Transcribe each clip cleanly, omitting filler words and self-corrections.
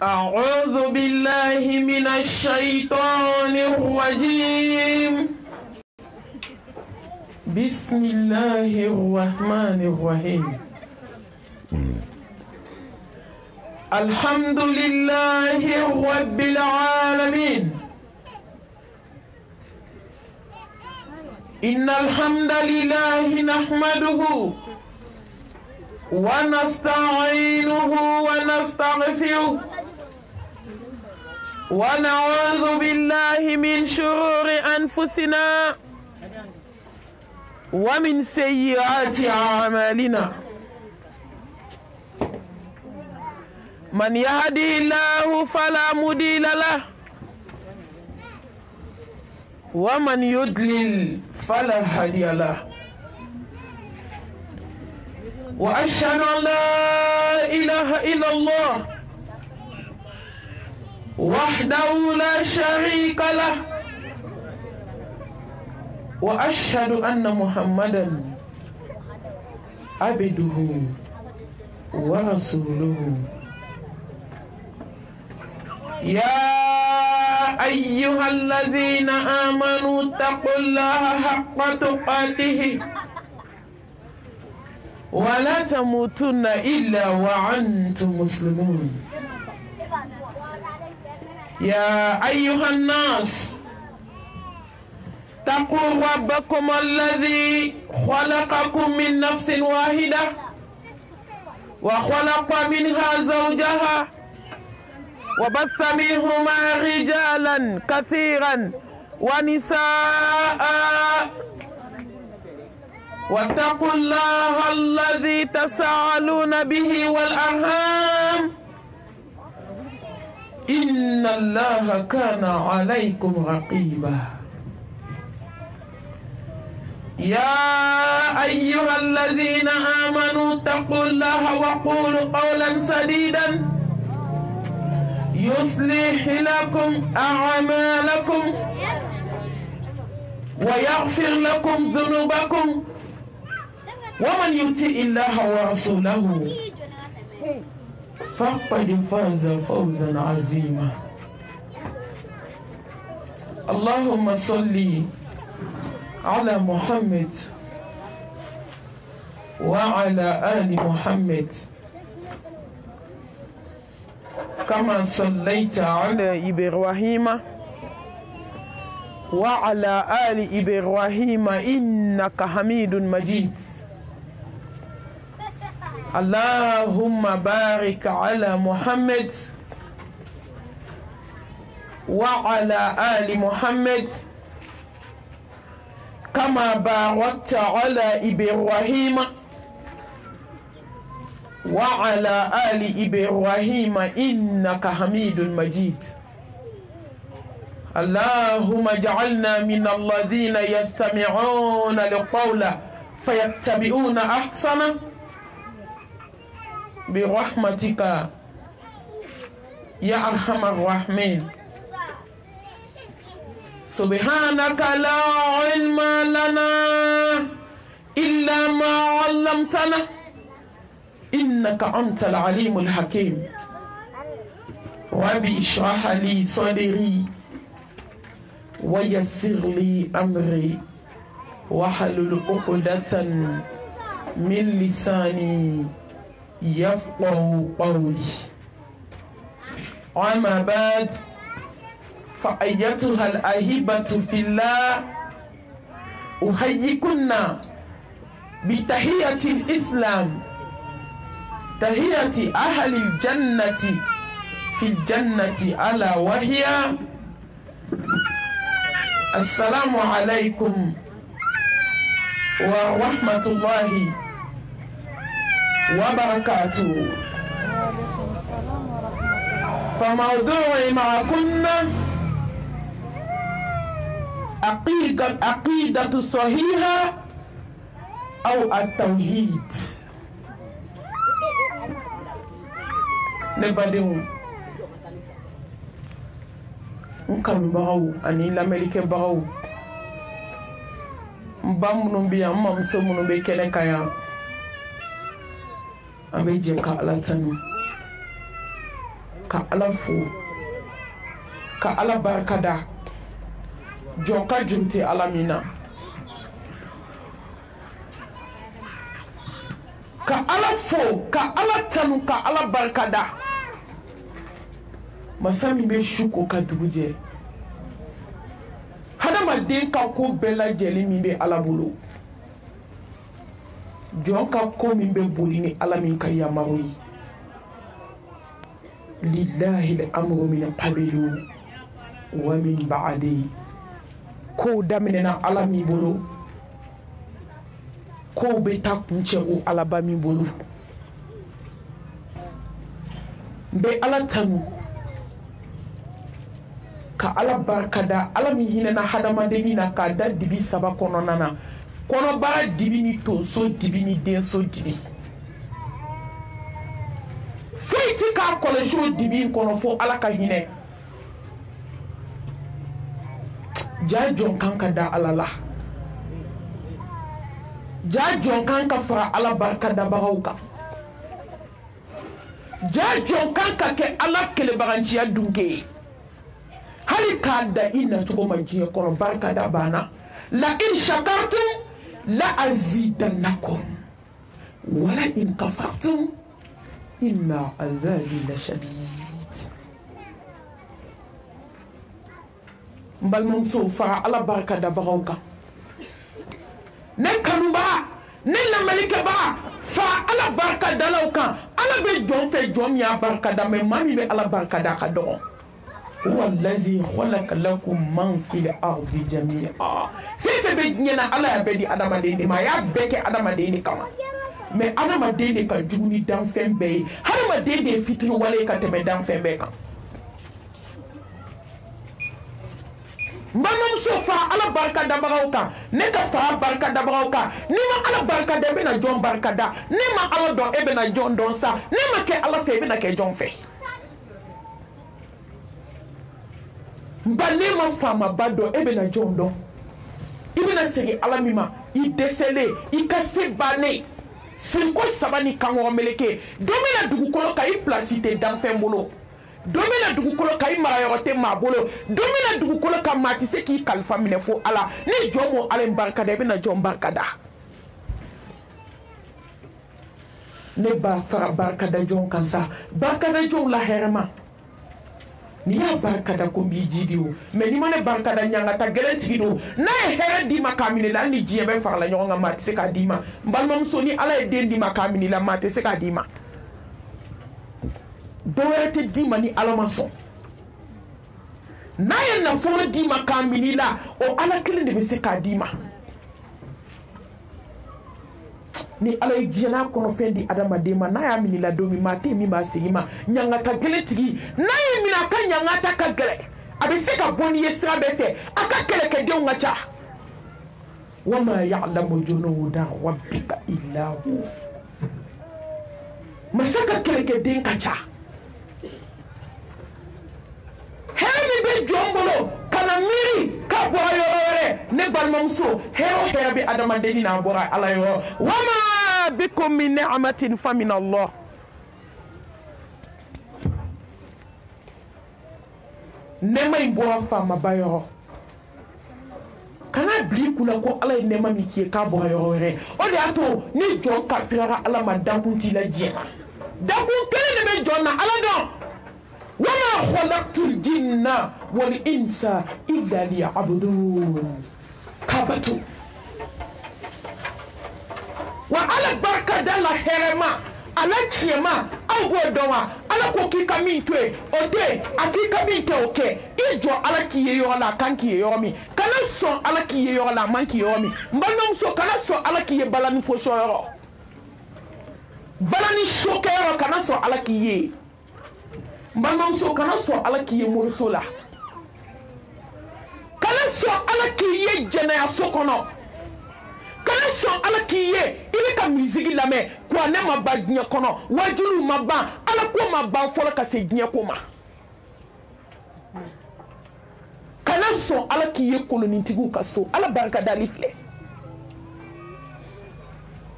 أعوذ بالله من الشيطان الرجيم. بسم الله الرحمن الرحيم. الحمد لله رب العالمين. إن الحمد لله نحمده ونستعينه ونستغفره ونعوذ بالله من شرور أنفسنا ومن سيئات أعمالنا. من يهدي الله فلا مضل له ومن يضلل فلا هادي له. وأشهد أن لا إله إلا الله وحده لا شريك له، وأشهد أن محمدا عبده ورسوله. يا أيها الذين آمنوا اتقوا الله حق تقاته ولا تموتن إلا وأنتم مسلمون. يا أيها الناس اتقوا ربكم الذي خلقكم من نفس واحدة وخلق منها زوجها وبث منهما رجالا كثيرا ونساء، واتقوا الله الذي تساءلون به والأرحام إن الله كان عليكم رقيبا. يا أيها الذين آمنوا اتقوا الله وقولوا قولا سديدا يصلح لكم أعمالكم ويغفر لكم ذنوبكم، ومن يطع الله ورسوله فقد فاز فوزا عظيما. اللهم صل على محمد وعلى آل محمد كما صليت على إبراهيم وعلى آل إبراهيم إنك حميد مجيد. اللهم بارك على محمد وعلى آل محمد كما باركت على إبراهيم وعلى آل إبراهيم إنك حميد مجيد. اللهم اجعلنا من الذين يستمعون القول فيتبعون أحسنه برحمتك يا أرحم الراحمين. سبحانك لا علم لنا إلا ما علمتنا إنك أنت العليم الحكيم. ربي اشرح لي صدري ويسر لي أمري واحلل عقدة من لساني يفقه قولي. أما بعد، فأيتها الأحبة في الله، أحييكن بتحية الإسلام، تحية أهل الجنة في الجنة ألا وهي السلام عليكم ورحمة الله وبركاته. فموضوعي معكم عقيدة صحيحة أو التوحيد. نبدأ نكمل باو أني لامريكا باو مبامنو بيا مامسومنو بكنكايا أبي جكا لاتنو ka ala fo ka ala barkada jonka junte ala mina ka ala fo ka ala tanu ka ala barkada masami be shuko ka duguje hadama den ka ko bela jeli mi be ala bolo jonka ko min be boli ni ala min ka yamawi lillahi al-amru min qablu wa min ba'di ko daminena ala mi bolo ko be ta kunche o ala ba mi bolo be ala tanu ka ala barkada ala mi hinena hadama deni na ka da dibi saba kono nana kono bara dibi ni to so dibi ni den so dibi feiti ka kolesho dibi kono fo ala ka hine jajon kanka da alala jajon kanka fara ala barkada bagauka jajon kanka ke ala kele baganchiya dunke hali ka da ina tuko majiya kono barkada bana la in shakartum la azidannakum wala in kafartum inna azabi la shadid mbal mum so fa ala barkada bagauka ne kanuba ne la malika ba fa ala barkada lauka ala be jon fe jon ya barkada me mami be ala barkada ka do هو الذي خلق لكم من في الأرض جميعا في بيننا على بدي أدم ديني ما يبكي أدم ديني كمان mais adamaden ka juguni dan fɛn bɛɛ ye hadamaden de fitiri wale ka tɛmɛ dan fɛn bɛɛ kan balimamuso fa ala barika dabagaw kan ne ka fa barika dabagaw kan ni ma ala barika da e bɛna jɔn barika da ni ma ala dɔn e bɛna jɔn dɔn sa ni ma kɛ ala fɛ e bɛna kɛ jɔn fɛ nka ni ma faamaba dɔn e bɛna jɔn dɔn i bɛna segin ala min ma i dɛsɛlen i ka se bannen Sinko sabani kango meleke domina dugukolo ka I place te danfɛn bolo domina dugukolo ka I marayɔrɔ te maa bolo domina dugukolo ka maa ti se k'i kalifa minɛ fo ala ni jɔn mo ala barikada I bɛna jɔn barikada ne b'a fara barikada jɔn kan sa barikada jɔn la hɛrɛma ni y'a barikada ko b'i jidi o mais ni ma ne barikada ɲangata gɛlɛn tigi don n'a ye hɛrɛ d'i ma k'a minɛ la ni diɲɛ bɛ farala ɲɔgɔn kan maa tɛ se k'a d'i ma n balimamuso ni ala ye den d'i ma k'a minɛ la maa tɛ se k'a d'i ma dɔwɛrɛ tɛ d'i ma ni ala ma sɔn n'a ye nafolo d'i ma k'a minɛ la o ala kelen de bɛ se k'a d'i ma ni ala ye diɲɛna kɔnɔfɛn di adamaden ma n'a y'a minɛ la don min maa tɛ min b'a segin ma ɲangata gɛlɛn tigi n'a ye minɛ a ka ɲangata ka gɛlɛn a bɛ se ka bɔ n'i ye sira bɛɛ fɛ a ka kɛlɛkɛdenw ka ca wama ya'lamu junuda rabbika illa hu masa ka kɛlɛkɛden ka ca hɛrɛ min bɛ jɔn bolo kana miiri k'a bɔra yɔrɔ wɛrɛ ne balimamuso hɛrɛ o hɛrɛ bɛ adamaden n'a bɔra ala yɔrɔ wama bikum min ni'matin fa min Allah nɛɛma in bɔra faamaba yɔrɔ kana bila kunna ko ala ye nɛɛma min k'i ye k'a bɔra yɔrɔ wɛrɛ o de y'a to ni jɔn kafirara ala ma dankun t'i la diɲɛ na dankun kelen de bɛ jɔn na ala dɔn wama khalaqtul jinna wal insa illa liya'budun kabatu wa ala barika da la hɛrɛma ala tiɲɛma aw b'o dɔn wa ala ko k'i ka min to yen o tɛ yen a k'i ka min kɛ o kɛ i jɔ ala k'i ye yɔrɔ la a kan k'i ye yɔrɔ min kana sɔn ala k'i ye yɔrɔ la a man k'i ye yɔrɔ min n balimamuso kana sɔn ala k'i ye balani fosi yɔrɔ balani sokɛyɔrɔ kana sɔn ala k'i ye n balimamuso kana sɔn ala k'i ye moriso la kana sɔn ala k'i ye jɛnɛyaso kɔnɔ kana sɔn ala k'i ye I bɛ ka misigi lamɛn kuranɛ ma ban diɲɛ kɔnɔ wajibiw ma ban ala ko ma ban fɔlɔ ka se diɲɛ ko ma kana sɔn ala k'i ye kolonitigiw ka so ala barika dali filɛ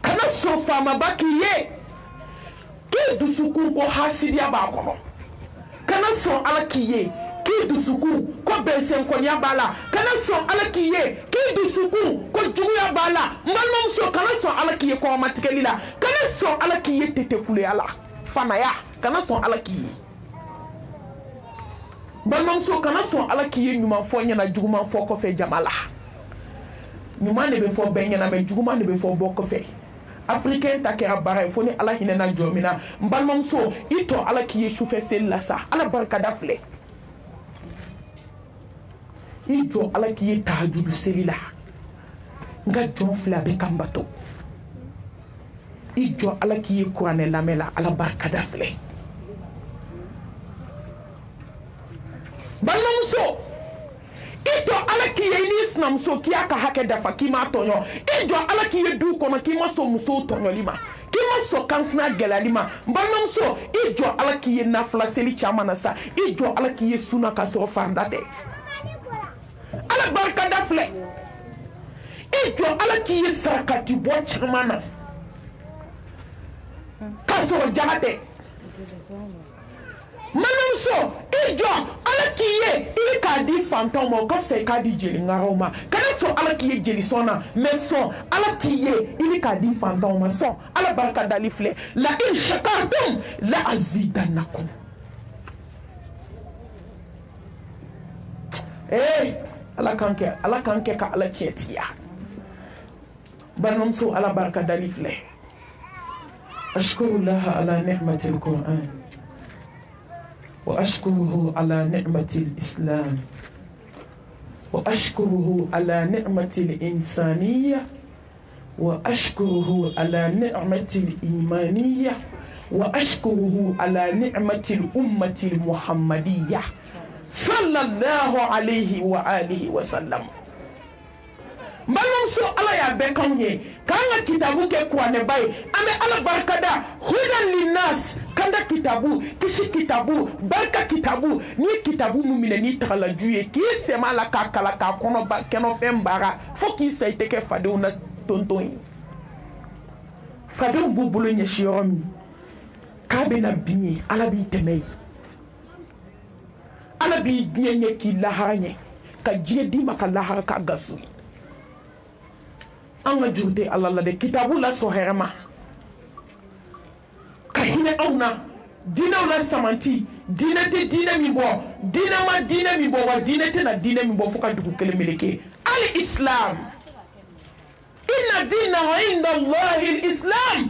kana sɔn faamaba k'i ye k'e dusukun ko hasidiya b'a kɔnɔ kana son ala kiye ki dusuku ko bensen ko nya bala kana son ala kiye ki dusuku ko juguya bala malmom so kana son ala kiye ko matikeli la kana son ala kiye tete kule ala fana ya kana son ala kiye malmom so kana son ala kiye nyuma fo nya na juguma fo ko fe jamala nyuma ne be fo benya na me juguma ne be fo boko fe africain ta kera bara fo ni ala hinena jomina malmom so ito ala kiye choufe sel la sa ala barka dafle ijo ala kiye tahajjud selila nga jon fla be kambato ijo ala kiye kurane lamela ala barka dafle balmamso ijo ala kiye ni snamso kiya ka hake dafa kima tonyo ijo ala kiye du kono kima so muso tonyo lima kima so kansna gelalima balmamso ijo ala kiye nafla seli chamana sa ijo ala kiye suna ka so fardate ala barka dafle ijo ala kiye sarakati bo chimana kaso jagate manumso ijo ala kiye ili ka di fantôme ko se ka di jeli ngaroma kana so ala kiye jeli sona mais son ala kiye ili ka di fantôme son ala barka dalifle la in shakartum la azidannakum ala kanke ka ala chetiya banamso ala barka dalifle ashkurullah ala ni'mati alquran wa ashkuruhu ala ni'mati alislam wa ashkuruhu ala ni'mati alinsaniyya wa ashkuruhu ala ni'mati alimaniyya wa ashkuruhu ala ni'mati alummati almuhammadiyya sallallahu alayhi wa alihi wa sallam malum so ala ya be kanye kanga kitabu ke kwane bay ame ala barkada hudan linnas kanda kitabu kishi kitabu barka kitabu ni kitabu mumine ni tala juye ki sema la kakala ka kono ba keno fembara fo ki saite ke fade una tonton fade bubulo nya shiromi kabe na binye ala bi temei ala bi nyenye ki laharanye ka jedi maka lahar ka gasu anga jurde alla la de kitabu la soherma ka hine auna dina la samanti dina te dina mi bo dina ma dina mi bo wa dina te na dina mi bo fuka duku kele meleke al islam inna dina inda allah al islam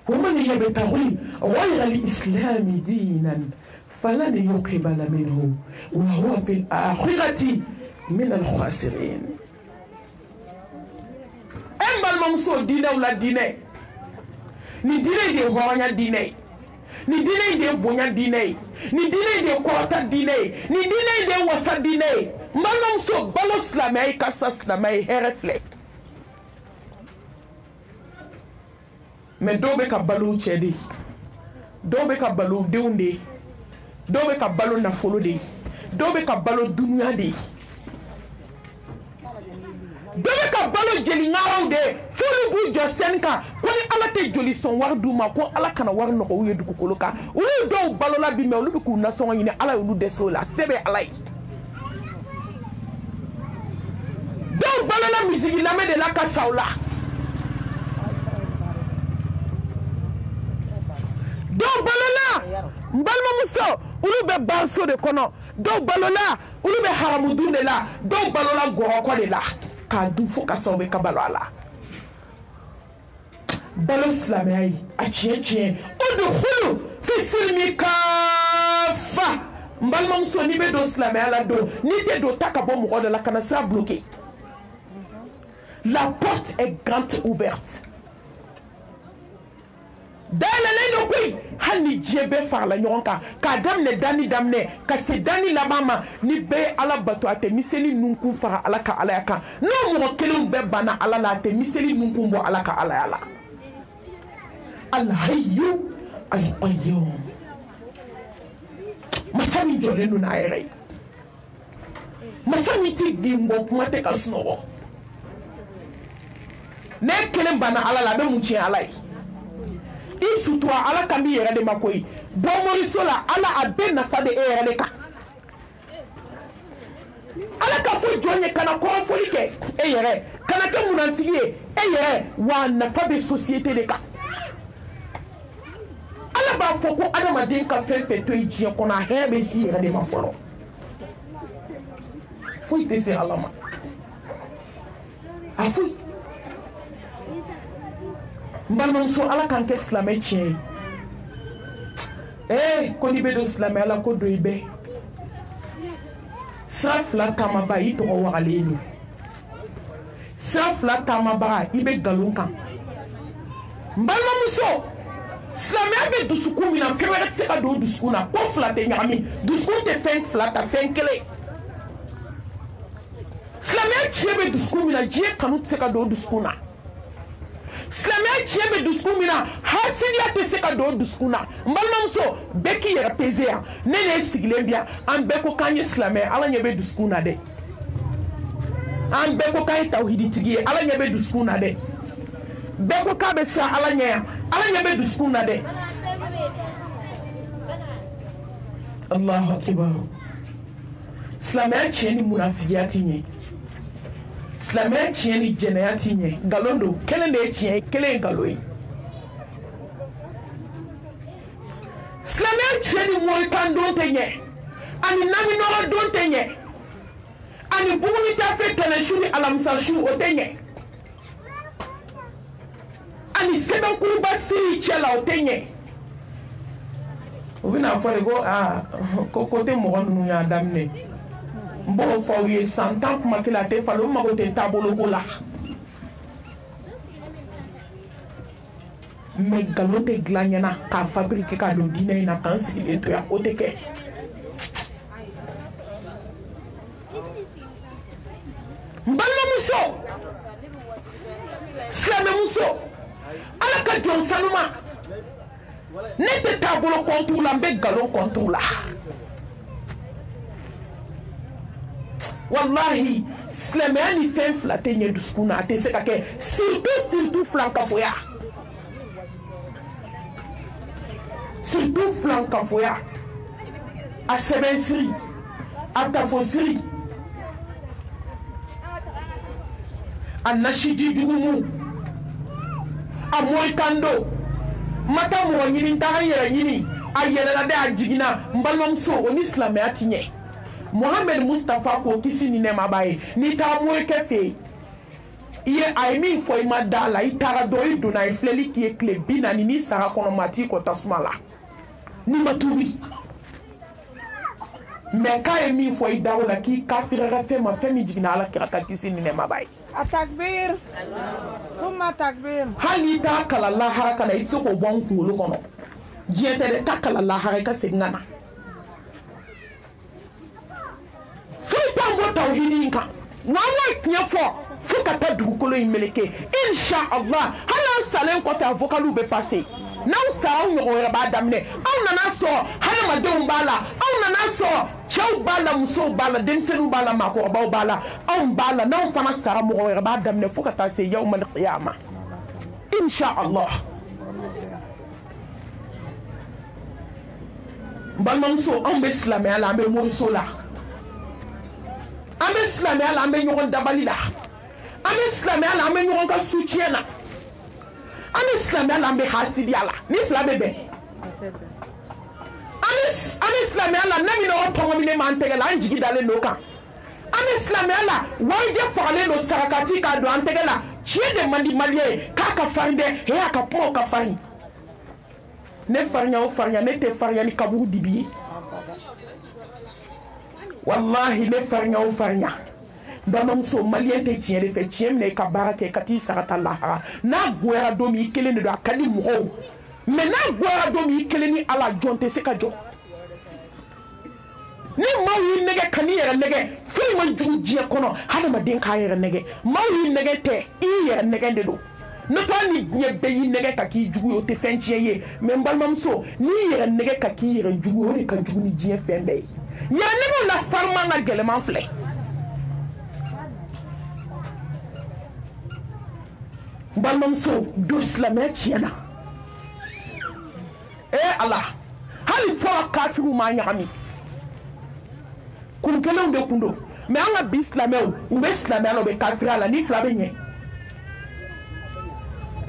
ومن يبتغي غير الاسلام دينا فلن يقبل منه وهو في الآخرة من الخاسرين أما الممسو دينه ولا دينه ni dine de honya dine ni dine de bonya dine ni dine de kota dine ni dine de wasa dine mamamso balos la mai kasas la mai herefle me dobe ka balu chedi dobe ka balu deunde dobe ka balo na folo de dobe ka balo dunya de dobe ka balo jeli ngaraw de fulu bu josenka ko ni ala te joli son war duma ko ala kana war no ko wi du ko loka ulu do balo la bi me ulu ku na son yini ala ulu de sola sebe ala do balo la musique la me de la ka saula do balo la mbalma muso ulu be banso de kono do balola ulu be haramudu de la do balola goroko de la ka du fo ka sobe ka balala balo islamai a chiche udkhulu fi silmi kafa mbalma muso ni be do islamai la do ni te do takabo mo de la kana sa bloqué la porte est grande ouverte dans le pays hani jebe far la nyonka ka damne dani damne ka se dani la mama ni be ala bato ate miseli nunku fara ala ka ala yaka no mo kelum be bana ala la ate miseli nunku mbo ala ka ala yala al hayyu al qayyum masami jode nu na ere masami ti di mbo kuma te ka snowo ne kelem bana ala la be mu chi ala yi isutua ala kambi yere de makoyi bomoriso la ala a bɛɛ nafa de e yɛrɛ de kan ala ka fɔ jɔn ye kana kɔrɔfɔli kɛ e yɛrɛ kana kɛ munafigi ye e yɛrɛ wa nafa bɛ société de kan ala b'a fɔ ko adamaden ka fɛn fɛn to ye diɲɛ kɔnɔ a hɛrɛ bɛ si yɛrɛ de ma fɔlɔ foyi tɛ se ala ma a foyi n balimamuso ala k'an kɛ silamɛ tiɲɛ ye ko n'i bɛ don silamɛya la ko don i bɛ sira fila taamaba i tɔgɔ wagalen don sira fila taamabaga i bɛ nkalon kan n balimamuso silamɛya bɛ dusukun min na fɛn wɛrɛ tɛ se ka don dusukun na ko fila tɛ ɲagami dusukun tɛ fɛn fila ta fɛn kelen silamɛya tiɲɛ bɛ dusukun min na diɲɛ kanu tɛ se ka don dusukun na silamɛya tiɲɛ bɛ dusukun min na hasidiya tɛ se ka don dusukun na n balimamuso bɛɛ k'i yɛrɛ peze yan ne de ye sigilen bi yan an bɛɛ ko k'an ye silamɛ ala ɲɛ bɛ dusukun na dɛ an bɛɛ ko k'an ye tawhiditigi ye ala ɲɛ bɛ dusukun na dɛ bɛɛ ko k'a bɛ siran ala ɲɛ yan ala ɲɛ bɛ dusukun na dɛ Allahu akibar silamɛya tiɲɛ ni munafigiya ti ɲɛ silamɛya tiɲɛ ni jɛnɛya ti ɲɛ nkalon don kelen de ye tiɲɛ ye kelen ye nkalon ye silamɛya tiɲɛ ni morikan don tɛ ɲɛ ani naminɔgɔ don tɛ ɲɛ ani bugunitafe tɛnɛsu ni alamisasu o tɛ ɲɛ ani sɛbɛnkuruba siri cɛ la o tɛ ɲɛ o bɛna fɔ de ko ko tɛ mɔgɔ ninnu y'a daminɛ n b'o fɔ aw ye san 10 kuma kelen a tɛ falen o mago tɛ taaboloko la mɛ nkalon tɛ dilan ɲɛna k'a fabriquer k'a don diinɛ in na k'an sigilen to yan o tɛ kɛ n balimamuso silamɛmuso ala ka jɔn sanuma ne tɛ taabolo kɔntuw la n bɛ nkalon kɔntuw la wallahi silamɛya ni fɛn fila tɛ ɲɛ dusukun na a tɛ se ka kɛ surtout filankafoya surtout filankafoya a sɛbɛnsiri a tafosiri a nasidi jugumu a morikando ma taa mɔgɔ ɲini n taga n yɛrɛ ɲini a yɛlɛla de a jiginna n balimamuso o ni silamɛya ti ɲɛ Mohamed Mustafa ko kisi ni nɛma b'a ye n'i taara morikɛ fɛ yen i ye a ye min fɔ i ma da la i taara dɔn i donna a ye filɛli k'i ye tile 40 n'i sara kɔnɔ maa t'i kɔ tasuma la n'i ma tuubi mɛ k'a ye min fɔ i da o la k'i kafirira fɛn ma fɛn min jiginna ala kira ka kisi ni nɛma b'a ye a takbir summa takbir hali n'i t'a kalan lahara ka na i tɛ se k'o bɔ n kunkolo kɔnɔ diɲɛ tɛ dɛ taa kalan lahara i ka segin ka na foyi t'an bɔ tawhidi in kan wa an b'o tiɲɛ fɔ fo ka taa dugukolo in meleke insha Allah hali an salen kɔfɛ a vocaliw bɛ passer n'aw sara aw ɲɔgɔn wɛrɛ b'a daminɛ aw nana sɔrɔ hadamadenw b'a la aw nana sɔrɔ cɛw b'a la musow b'a la denmisɛnninw b'a la maakɔrɔbaw b'a la anw b'a la n'aw fana sara mɔgɔ wɛrɛ b'a daminɛ fo ka taa se yawmal qiyama insha Allah balimamuso anw bɛ silamɛya la an bɛ moriso la an bɛ silamɛya la an bɛ ɲɔgɔn dabali la an bɛ silamɛya la an bɛ ɲɔgɔn ka soutien na an bɛ silamɛya la an bɛ hasidiya la ni fila bɛ bɛn an bɛ silamɛya la n'a ɲinɛ tɔngɔminen m'an tɛgɛ la an jigi dalen don kan an bɛ silamɛya la warijɛ fagalen don sarakati k'a don an tɛgɛ la tiɲɛ de man di maliyɛn ye k'a ka farin dɛ a ka kumaw ka farin ne farinya o farinya ne tɛ farinya ni kaburu dibi ye wallahi ne farinya o farinya balimamuso maliyɛn tɛ tiɲɛ de fɛ tiɲɛ minɛ i ka baara kɛ ka t'i sarata lahara n'a goyara don min i kelen de don a ka di mɔgɔw mɛ n'a goyara don min i kelen ni ala jɔn tɛ se ka jɔ ni maaw y'i nɛgɛ ka n'i yɛrɛ nɛgɛ foyi ma jugu diɲɛ kɔnɔ hadamaden k'a yɛrɛ nɛgɛ maaw y'i nɛgɛ tɛ i y'i yɛrɛ nɛgɛ de don ne ko ni diɲɛ bɛɛ y'i nɛgɛ ka k'i jugu ye o tɛ fɛn tiɲɛ ye mɛ n balimamuso n'i y'i yɛrɛ nɛgɛ ka k'i yɛrɛ jugu ye o de ka jugu ni diɲɛ fɛn bɛɛ ye yɛrɛ nɛgɛw la farima ka gɛlɛman filɛ n balimamuso don silamɛya tiɲɛna ala ka kafiru ma ɲagami kun kelenw de kun don mais an ka bi silamɛw u bɛ silamɛya la u bɛ kafiriya la ni fila bɛ ɲɛ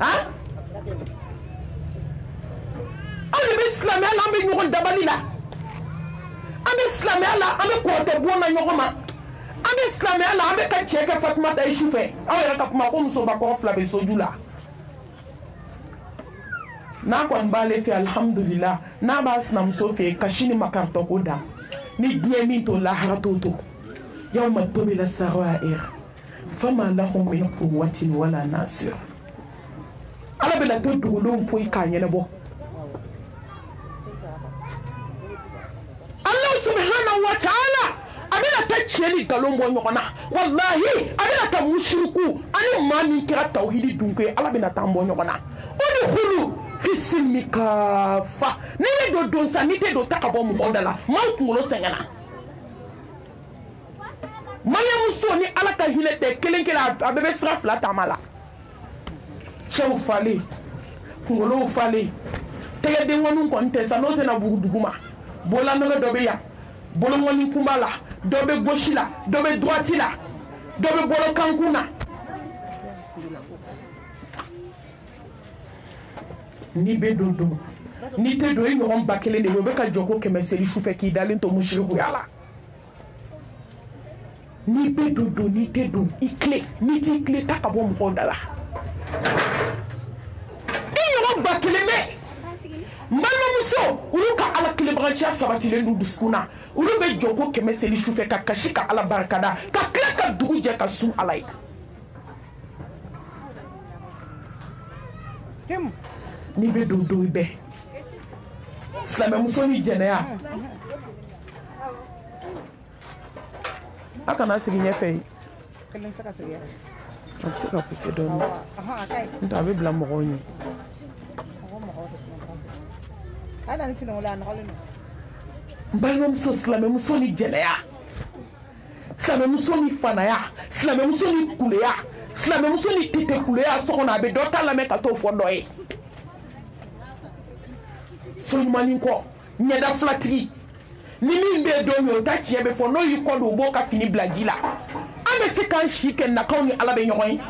han an de bɛ silamɛya la an bɛ ɲɔgɔn dabali la an bɛ silamɛya la an bɛ kɔrɔtɛ bon na ɲɔgɔn ma an bɛ silamɛya la an bɛ ka cɛ kɛ Fatumata ye sufɛ aw yɛrɛ ka kuma ko musobakɔrɔ fila bɛ soju la n'a kɔni b'ale fɛ alhamdulillah n'a b'a sinamuso fɛ ka sini makaritɔ ko da ni diɲɛ min to lahara t'o to yawma tubila sarair fama lahum min quwwatin wala nasir ala bɛna to dugulenw poyi k'a ɲɛnabɔ Allah subhanahu wa ta'ala a bɛna ta tiɲɛli nkalon bɔ ɲɔgɔn na wallahi a bɛna ta mushriku ani maa min kɛra tawhidi dunke ala bɛna t'an bɔ ɲɔgɔn na udkhulu fi silmi kafa ni ne do don sa ni tɛ don ta ka bɔ mɔgɔw da la maaw kunkolo sɛgɛnna Mariamuso ni ala ka hinɛ tɛ kelen kelen a bɛɛ bɛ sira fila taama la cɛw falen kunkolow falen tɛgɛdenkɔniw kɔni tɛ sa n'o tɛna bugu duguma bɔlanɛgɛ dɔ bɛ yan bolokɔni kunba la dɔ bɛ gauche la dɔ bɛ droite la dɔ bɛ bolokankun na ni bɛ don ni tɛ don i ɲɔgɔn ba kelen de bɛ o bɛ ka jɔ ko kɛmɛ seli sufɛ k'i dalen to musirikuya la ni bɛ don ni tɛ don i tile ni t'i tile ta ka bɔ mɔgɔw da la i ɲɔgɔn ba kelen bɛ n balimamuso olu ka ala kelebagaciya sabatilen du dusukun na olu bɛ jɔ ko kɛmɛ seli sufɛ ka kasi ka ala barikada ka tila ka dugu jɛ ka sun ala ye ni bɛ don i bɛɛ silamɛmuso ni jɛnɛya a kana sigi ɲɛfɛ yen a bɛ se ka puse dɔɔni n'o tɛ a bɛ bila mɔgɔw ɲɛ n balimamuso silamɛmuso ni jɛnɛya silamɛmuso ni fanaya silamɛmuso ni kuleya silamɛmuso ni titekuleya so kɔnɔ a bɛ dɔ ta lamɛn ka t'o fɔ dɔ ye so ɲumanin kɔ ɲɛda filatigi ni min bɛ don ye o ta tiɲɛ bɛ fɔ n'o y'i kɔ don o b'o ka fini bila ji la an bɛ se k'an si kɛ nakaw ni ala bɛ ɲɔgɔn ye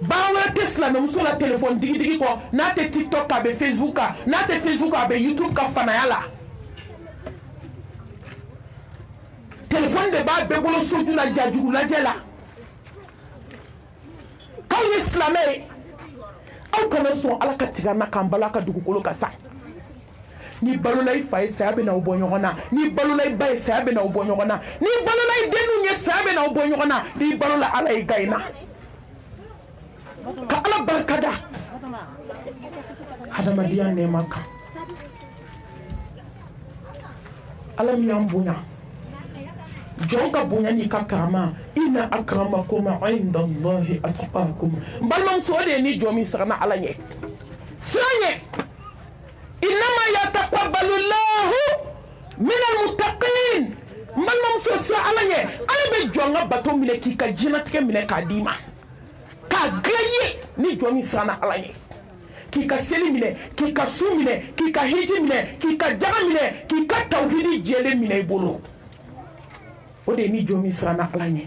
baa wɛrɛ tɛ silamɛmuso la telefɔni digidigi kɔ n'a tɛ tiktok kan a bɛ facebook kan n'a tɛ facebook kan a bɛ youtube kan fanaya la telefɔni de b'a bɛɛ bolo soju la jajugu lajɛ la k'aw ye silamɛ ye aw kana sɔn ala ka tigɛ na k'an balo a ka dugukolo kan sa ni balola i fa ye saya bɛ na aw bɔ ɲɔgɔn na ni balola i ba ye saya bɛ na aw bɔ ɲɔgɔn na ni balola i denninw ye saya bɛ na aw bɔ ɲɔgɔn na ni balola ala ye gaye na ka ala barikada hadamadenya nɛɛma kan ala min y'an bonya jɔn ka bonya n'i ka karama inna akramakum indallahi atqakum n balimamuso o de ye ni jɔn min siranna ala ɲɛ siran ɲɛ innama yataqabbalu llahu min almuttaqin n balimamuso siran ala ɲɛ ala bɛ jɔn ka bato minɛ k'i ka jinatigɛ minɛ k'a d'i ma k'a dilan ye ni jɔn min siranna ala ɲɛ k'i ka seli minɛ k'i ka su minɛ k'i ka hiji minɛ k'i ka jaga minɛ k'i ka tawhidi jɛlen minɛ i bolo o de ye ni jɔn min siranna ala ɲɛ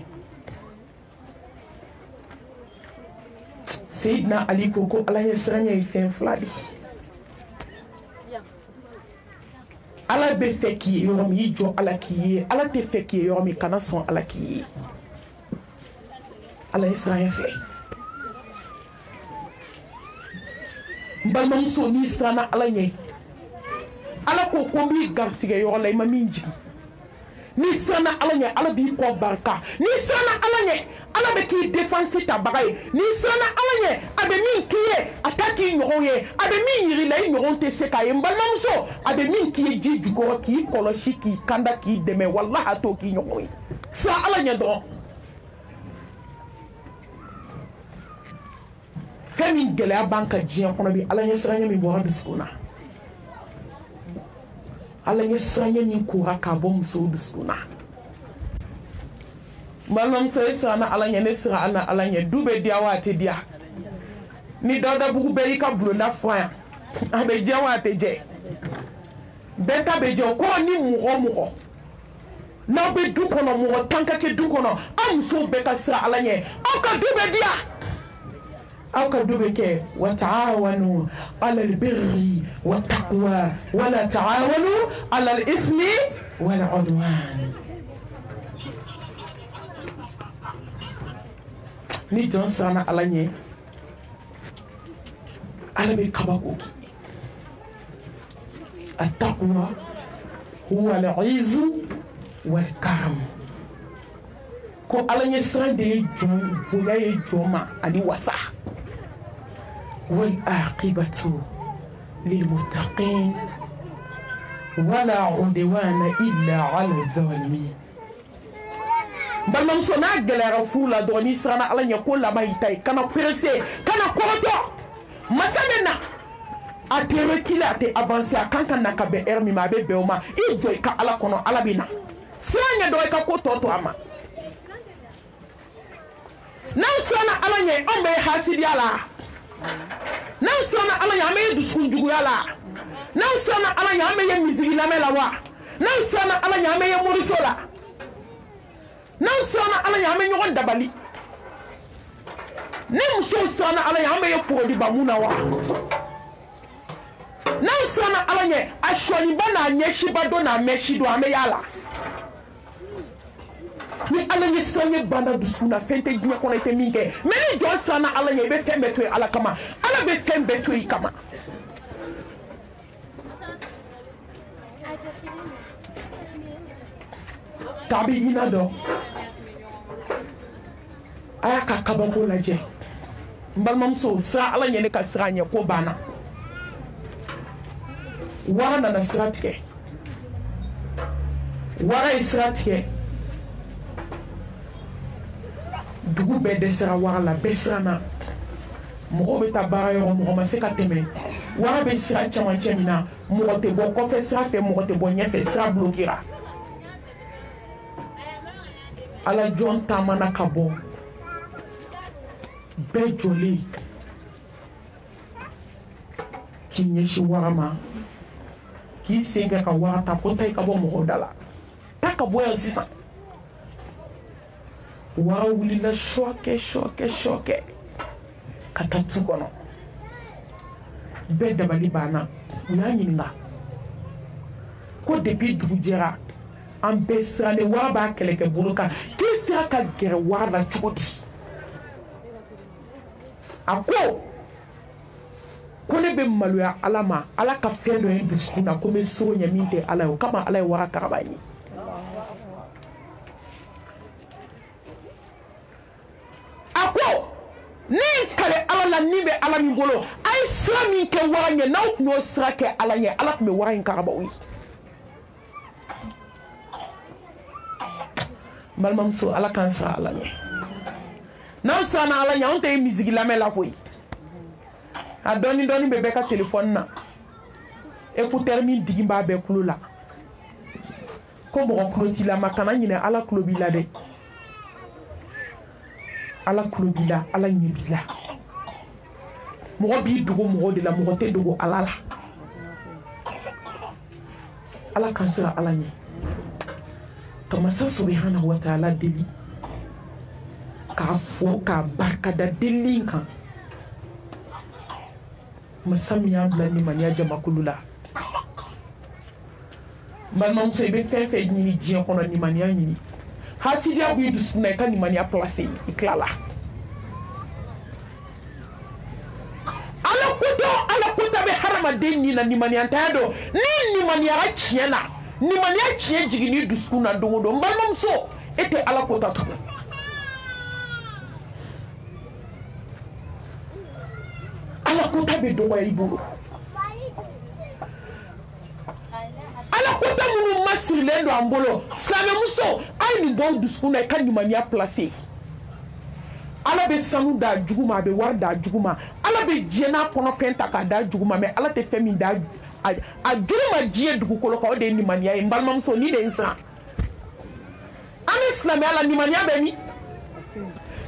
Seydina Ali ko ala ɲɛ siran ɲɛ ye fɛn fila de ala bɛ fɛ k'i ye yɔrɔ min i jɔ ala k'i ye ala tɛ fɛ k'i ye yɔrɔ min kana sɔn ala k'i ye ala ye siran ɲɛ filɛ n balimamuso n'i siranna ala ɲɛ ala ko n b'i garisigɛ yɔrɔ la i ma min jigi n'i siranna ala ɲɛ ala b'i kɔ barika n'i siranna ala ɲɛ ala bɛ k'i défense tabaga ye n'i siranna ala ɲɛ a bɛ min k'i ye a t'a k'i ɲɔgɔn ye a bɛ min yir'i la i ɲɔgɔn tɛ se k'a ye n balimamuso a bɛ min k'i ye ji jukɔrɔ k'i kɔlɔsi k'i kanda k'i dɛmɛ walahi a t'o k'i ɲɔgɔn ye siran ala ɲɛ dɔrɔn fɛn min gɛlɛya b'an ka diɲɛ kɔnɔ bi ala ɲɛ siranɲɛ min bɔra dusukun na ala ɲɛ siranɲɛ min kora k'a bɔ musow dusukun na n balimamuso e siranna ala ɲɛ ne siran ala ɲɛ du bɛ diya wa a tɛ diya ni dɔda bugu bɛɛ y'i ka bulonda fɔ yan a bɛ jɛ wa a tɛ jɛ bɛɛ ta bɛ jɛ o kɔrɔ ni mɔgɔ n'aw bɛ du kɔnɔ mɔgɔ 10 ka kɛ du kɔnɔ aw musow bɛɛ ka sira Ala ɲɛ aw ka du bɛ diya aw ka du bɛ kɛ wa ta'awanu 'alal birri wat taqwa wa la ta'awanu 'alal ithmi wal 'udwan. Ni jɔn siranna Ala ɲɛ Ala bɛ kabako at-taqwa huwa al-'izzu wal karam ko Ala ɲɛ siran de ye jɔn bonya ye jɔn ma ani wasa wal aqibatu lil muttaqin wala 'udwana illa 'ala adh-dhalimin. Balimamuso n'a gɛlɛyara furu la dɔrɔn n'i siranna Ala ɲɛ ko laban y'i ta ye kana pressé kana kɔrɔtɔ masa bɛ na a tɛ reculer a tɛ avancer a kan ka na ka bɛn heure min ma a bɛ bɛn o ma i jɔ i ka Ala kɔnɔ Ala bɛ na siran ɲɛ dɔrɔn i ka ko tɔ to a ma n'aw siranna Ala ɲɛ anw bɛ hasidiya la n'aw siranna Ala ɲɛ an bɛ ye dusukun juguya la n'aw siranna Ala ɲɛ an bɛ ye misiri lamɛn la wa n'aw siranna Ala ɲɛ an bɛ ye moriso la n'aw siranna Ala ɲɛ an bɛ ɲɔgɔn dabali ni musow siranna Ala ɲɛ an bɛ ye pogodiba mun na wa n'aw siranna Ala ɲɛ a sɔniba n'a ɲɛsiba don n'a mɛsi don an bɛ yala ni Ala ɲɛ siran ye banda dusukun na fɛn tɛ diɲɛ kɔnɔ i tɛ min kɛ mais ni jɔn siranna Ala ɲɛ i bɛ fɛn bɛɛ to yen Ala kama Ala bɛ fɛn bɛɛ to yen kama. Tabi ina dɔn a y'a ka kabako lajɛ n balimamuso siran Ala ɲɛ ne ka sira ɲɛ ko banna wara nana sira tigɛ wara ye sira tigɛ dugu bɛɛ dɛsɛra wara la bɛɛ siranna mɔgɔw bɛ taa baara yɔrɔ mɔgɔ ma se ka tɛmɛ wara bɛ sira camancɛ min na mɔgɔ tɛ bɔ kɔfɛ sira fɛ mɔgɔ tɛ bɔ ɲɛfɛ sira bloquera Ala jɔn taamana ka bɔ bɛɛ jɔlen k'i ɲɛsin wara ma k'i sen kɛ ka wara ta ko taa i ka bɔ mɔgɔw da la taa ka bɔ yan sisan wara wulila sɔkɛ ka taa tu kɔnɔ bɛɛ dabali banna u y'a ɲininka ko depuis dugu jɛra an bɛɛ sirannen wara b'a kɛlɛkɛ bolo kan k'i sera ka gɛrɛ wara la cogo di a ko ne bɛ maloya Ala ma Ala ka fɛn dɔ ye dusukun na ko n bɛ sogo ɲɛ min tɛ Ala ye o kama Ala ye wara karaba ye a ko ne kale Ala la ni bɛ Ala min bolo a ye sira min kɛ wara ɲɛ n'aw tun y'o sira kɛ Ala ɲɛ Ala tun bɛ wara in karaba o ye balimamuso Ala k'an sira Ala ɲɛ n'an siranna Ala ɲɛ anw tɛ ye misigi lamɛn la koyi a dɔɔni bɛ bɛɛ ka téléphone na écouteur min digi b'a bɛɛ kulo la ko mɔgɔ kulo t'i la ma kana ɲinɛ Ala kulo b'i la dɛ Ala kulo b'i la Ala ɲɛ b'i la mɔgɔ b'i dogo mɔgɔ de la mɔgɔ tɛ dogo Ala la Ala k'an sira Ala ɲɛ ka masa subhanahu wa ta'ala deli k'a fɔ k'a barikada deli kan masa min y'a bila limaniya jamakulu la balimamuso i bɛ fɛn fɛn ɲini diɲɛ kɔnɔ limaniya ɲini hasidiya b'i dusukun na i ka limaniya place i tilala Ala kota bɛ hadamaden ni na limaniyantanya dɔn ni limaniyara tiɲɛ na limaniya tiɲɛ jiginni dusukun na don o don balimamuso e tɛ Ala kota tugun Ala kota bɛ dɔgɔya i bolo Ala kota minnu masirilen don an bolo silamɛmuso a ye nin bɔ dusukun na i ka limaniya place Ala bɛ sanu d'a jugu ma a bɛ wari d'a jugu ma Ala bɛ diɲɛ n'a kɔnɔfɛn ta k'a d'a jugu ma mais Ala tɛ fɛn min d'a a juru ma diɲɛ dugukolo kan o de ye limaniya ye n balimamuso ni de ye n siran an bɛ silamɛya la limaniya bɛ min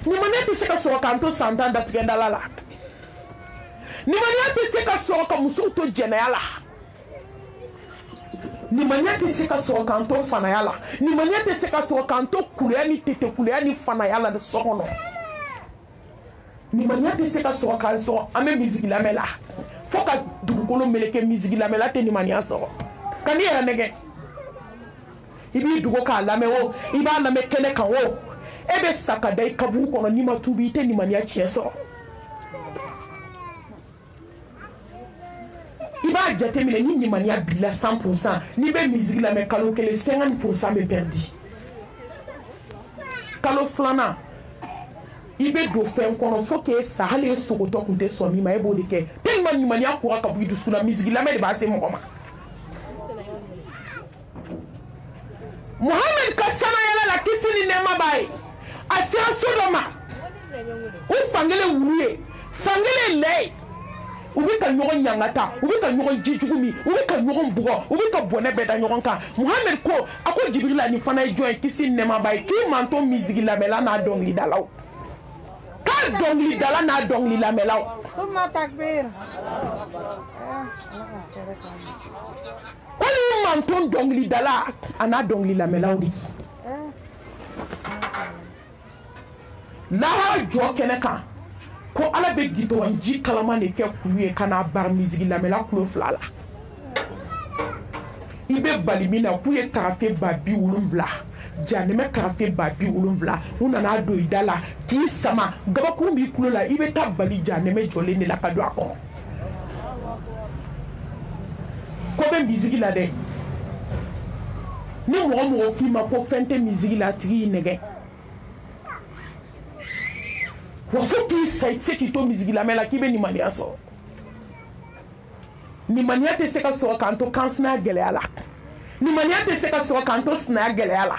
limaniya tɛ se ka sɔrɔ k'an to san 10 datigɛndala la nimaniya tɛ se ka sɔrɔ ka musow to jɛnɛya la nimaniya tɛ se ka sɔrɔ k'an to fanaya la nimaniya tɛ se ka sɔrɔ k'an to kuleya ni tetekuleya ni fanaya la so kɔnɔ nimaniya tɛ se ka sɔrɔ k'an sɔrɔ an bɛ misigi lamɛn la fo ka dugukolo meleke misigi lamɛn la tɛ nimaniya sɔrɔ ka n'i yɛrɛ nɛgɛ i b'i dogo k'a lamɛn o i b'a lamɛn kɛnɛ kan o e bɛ sa ka da i kaburu kɔnɔ n'i ma tuubi i tɛ nimaniya tiɲɛ sɔrɔ i b'a jateminɛ ni nimaniya bila 100% n'i bɛ misigi lamɛn kalo kelen 50% bɛ perdu kalo filanan i bɛ don fɛn kɔnɔ fo k'e sa hali e sogotɔ tun tɛ sɔn min ma e b'o de kɛ tellement nimaniya kura ka bɔ i dusu la misigi lamɛn de b'a se mɔgɔ ma Muhammad ka sanayala la kisi ni nɛɛma b'a ye a sera so dɔ ma u fankelen wulu ye fankelen lɛ ye u bɛ ka ɲɔgɔn ɲangata u bɛ ka ɲɔgɔn jijugu min u bɛ ka ɲɔgɔn bugɔ u bɛ ka bɔnɛ bɛɛ da ɲɔgɔn kan Muhammad ko a ko Jibirila nin fana ye jɔn ye kisi ni nɛɛma b'a ye k'i man to misigi lamɛnla n'a dɔnkilidalaw k'a dɔnkilidala n'a dɔnkili lamɛnlaw Summa takbir ko n'i man to dɔnkilidala a n'a dɔnkili lamɛnlaw de lahara jɔ kɛnɛ kan ko ala bɛ gitɔnji kalaman de kɛ kulu ye ka n'a bari misigi lamɛnla kulo 2 la i bɛ bali min na k'u ye karafe 70,000 janɛmɛ karafe 70,000 u nana don i da la k'i sama gabakuru b'i kulo la i bɛ taa bali janɛmɛ jɔlen de la ka don a kɔnɔ ko bɛ misigi la dɛ ni mɔgɔ mɔgɔ k'i ma ko fɛn tɛ misigi la a tigi y'i nɛgɛ wa fo k'i sa i tɛ se k'i to misigi lamɛn la k'i bɛ nimaniya sɔrɔ nimaniya tɛ se ka sɔrɔ k'an to kansinaya gɛlɛya la nimaniya tɛ se ka sɔrɔ k'an to sinaya gɛlɛya la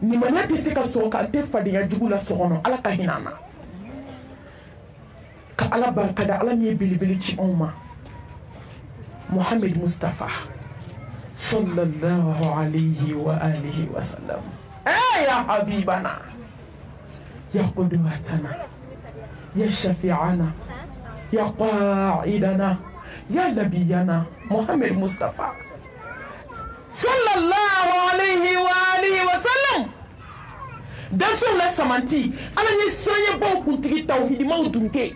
nimaniya tɛ se ka sɔrɔ k'an tɛ fadenya jugu la so kɔnɔ ala ka hinɛ an na ka ala barika da ala min ye belebele ci anw ma Muhammad Mustafa sallallahu alayhi wa alihi wa sallam ya habibana يا قدوتنا يا شفيعنا يا قائدنا يا نبينا محمد مصطفى صلى الله عليه وآله وسلم دانسون لا سمانتي على نسانيا باو كنتي توحيد ما ودونكي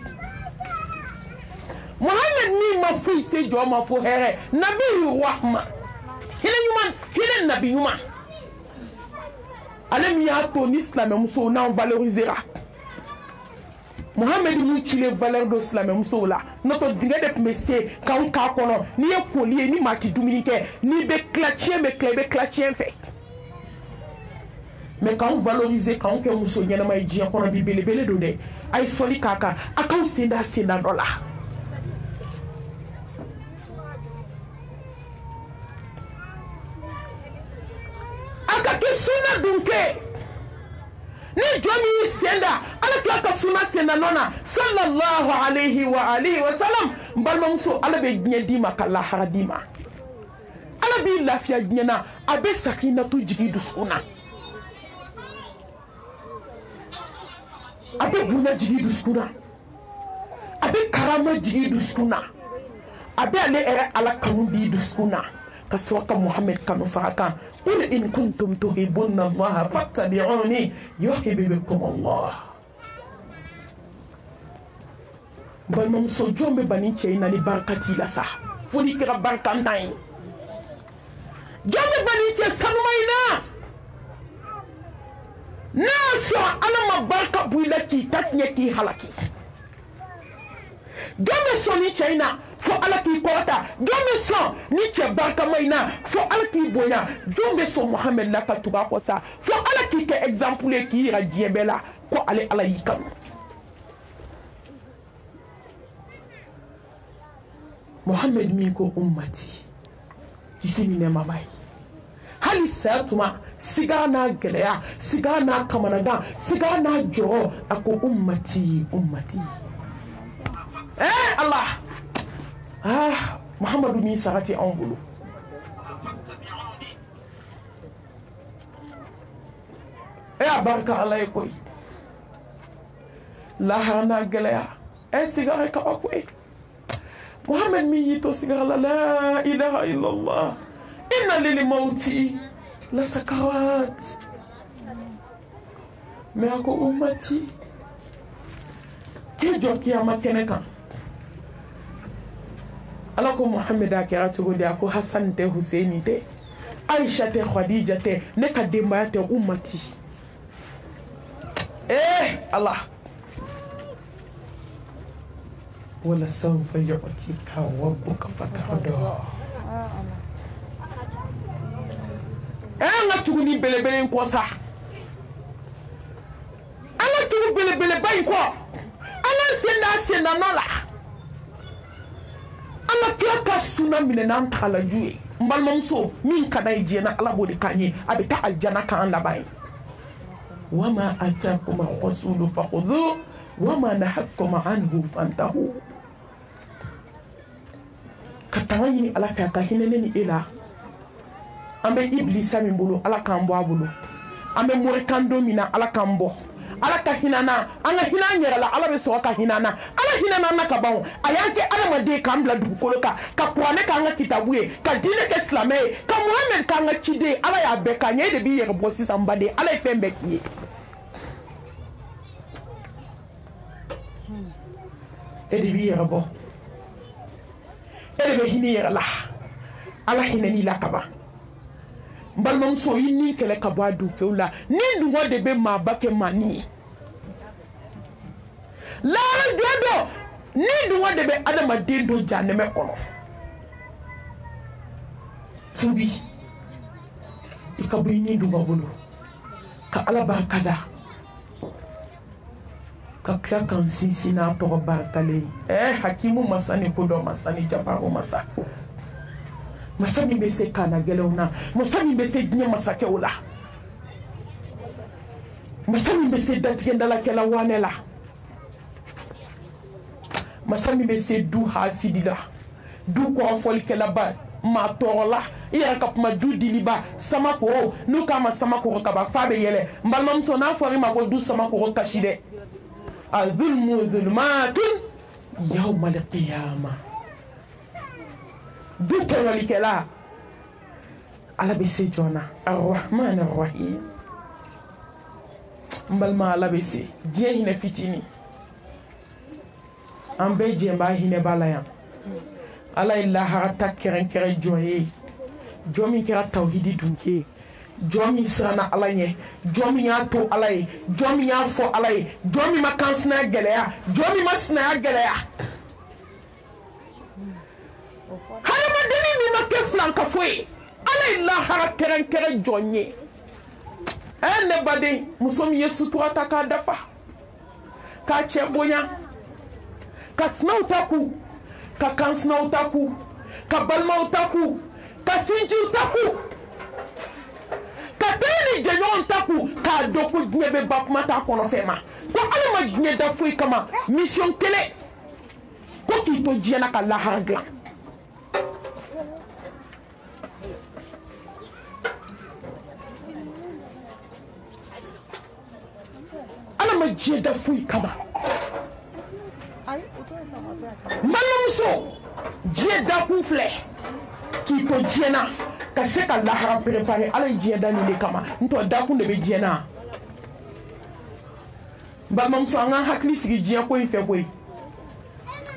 محمد مي ما في سيجو ما فو هره نبي الرحمة هنا النبي يوما ale mi y'a to ni silamɛ musow n'an valorisera Muhammad y'u cile valeur do silamɛ musow la n'o tɛ dingɛ de tun bɛ se k'anw k'a kɔnɔ n'i ye koli ye ni maa ti dumuni kɛ n'i bɛ tila tiɲɛ bɛ tila i bɛ tila tiɲɛ fɛ mais k'anw valoriser k'anw kɛ muso ɲɛnama ye diɲɛ kɔnɔ bi belebele don dɛ a ye sɔli k'a kan a k'aw senda dɔ la suna dunke ni jɔn min y'i sen da ala tila ka suna senda nɔ na sallallahu alayhi wa alihi wa sallam n balimamuso ala bɛ diɲɛ d'i ma ka lahara d'i ma ala b'i lafiya diɲɛ na a bɛ sakinatu jigin dusukun na a bɛ bonya jigin dusukun na a bɛ karama jigin dusukun na a bɛ ale yɛrɛ ala kanu di dusukun na ka sɔrɔ ka Muhammad kanu fara kan قل إن كنتم تحبون الله فاتبعوني يحببكم الله balimamuso jɔn bɛ bani cɛ in na ni barika t'i la sa fo n'i kɛra barikantan ye jɔn bɛ bani cɛ sanuma in na n'a y'a sɔrɔ ala ma barika bɔ i la k'i ta tiɲɛ k'i halaki jɔn bɛ sɔn ni cɛ in na fo ala k'i kɔrɔta jɔn bɛ sɔn ni cɛ barikama in na fo ala k'i bonya jɔn bɛ sɔn Muhammad la ka tugu a kɔ sa fo ala k'i kɛ exemple ye k'i yira diɲɛ bɛɛ la ko ale ala y'i kanu Muhammad min ko ummati kisi ni nɛɛma b'a ye hali saya tuma sigara n'a gɛlɛya sigara n'a kamanagan sigara n'a jɔrɔ a ko ummati ummati Allah Muhammadu min sagati anw bolo a barika ala ye koyi lahara n'a gɛlɛya sigara ka akwe Muhammad mi yito sigara la ilaha illallah inna lil mauti la sakarat me ako ummati ke joki ama keneka alako Muhammad akira tugodi ako Hassan te Husaini te Aisha te Khadija te ne ka demba te ummati Allah wala sawfa yu'tika rabbuka fatarda nga tuguni bele ko sa ala tugu bele bay ko ala senda nola ala kaka suna mine nan kala juye mbalmamso min kadai jena ala bodi kanye abita aljana kan labai wama atakum ar-rasulu fakhudhu wama nahakum anhu fantahu katawani ala ka hinene ni ila ambe iblisa min bulu ala kan bo abulu ambe morikando mina ala kan bo ala ka hinana anga hinanya la ala be so ka hinana ala hinana na ka bawo ayanke ala made kan bla du koloka ka poane ka anga kitabuye ka dine ke islamé ka muhammad ka anga chide ala ya be ka nye de bi yere bosi sambade ala fembe kiye ede bi yere bo ede be hini yere la ala hinani la kaba mbalmam so yini kele kaba du keula ni nduwa de be mabake mani la dodo ni nduwa de be adama dendo janeme kono tubi ikabu ni nduwa bulu ka ala barkada ka klakan sisina to barkale hakimu masani kodo masani jabaru masa masami be se kana gelona masami be se nya masake ola masami be se datgenda la kala wanela masami be se du hasidila du ko fol kala ba ma tola ira kap ma du diliba sama ko no kama sama ko ka ba fa be yele mbalmam so na fori ma ko du sama ko kashide azulmu zulmatun yawm al-qiyamah duke walikela ala bese jona ar-rahman ar-rahim mbalma ala bese je hine fitini ambe je ba hine balaya ala illa harata keren kere joye jomi kera tawhidi dunke jomi sana alaye jomi ya to alaye jomi ya fo alaye jomi makansna geleya jomi masna geleya hana madeni mi make flanka foi ala illa hara kere jonye ene bade musom yesu to ataka dafa ka chebonya ka snautaku ka kansnautaku ka balmautaku ka sinjutaku ka teni jenyon taku ka doku nyebe bapmata kono fema ko ala ma nye da foi kama mission tele ko ki to jena ka la haragla ala ma je da foi kama manumso je da ku fle ki to jena ka se ka la haram préparer ala je da ni kama nto da ku ne be jena ba mamso anga hakli sigi je ko ife boy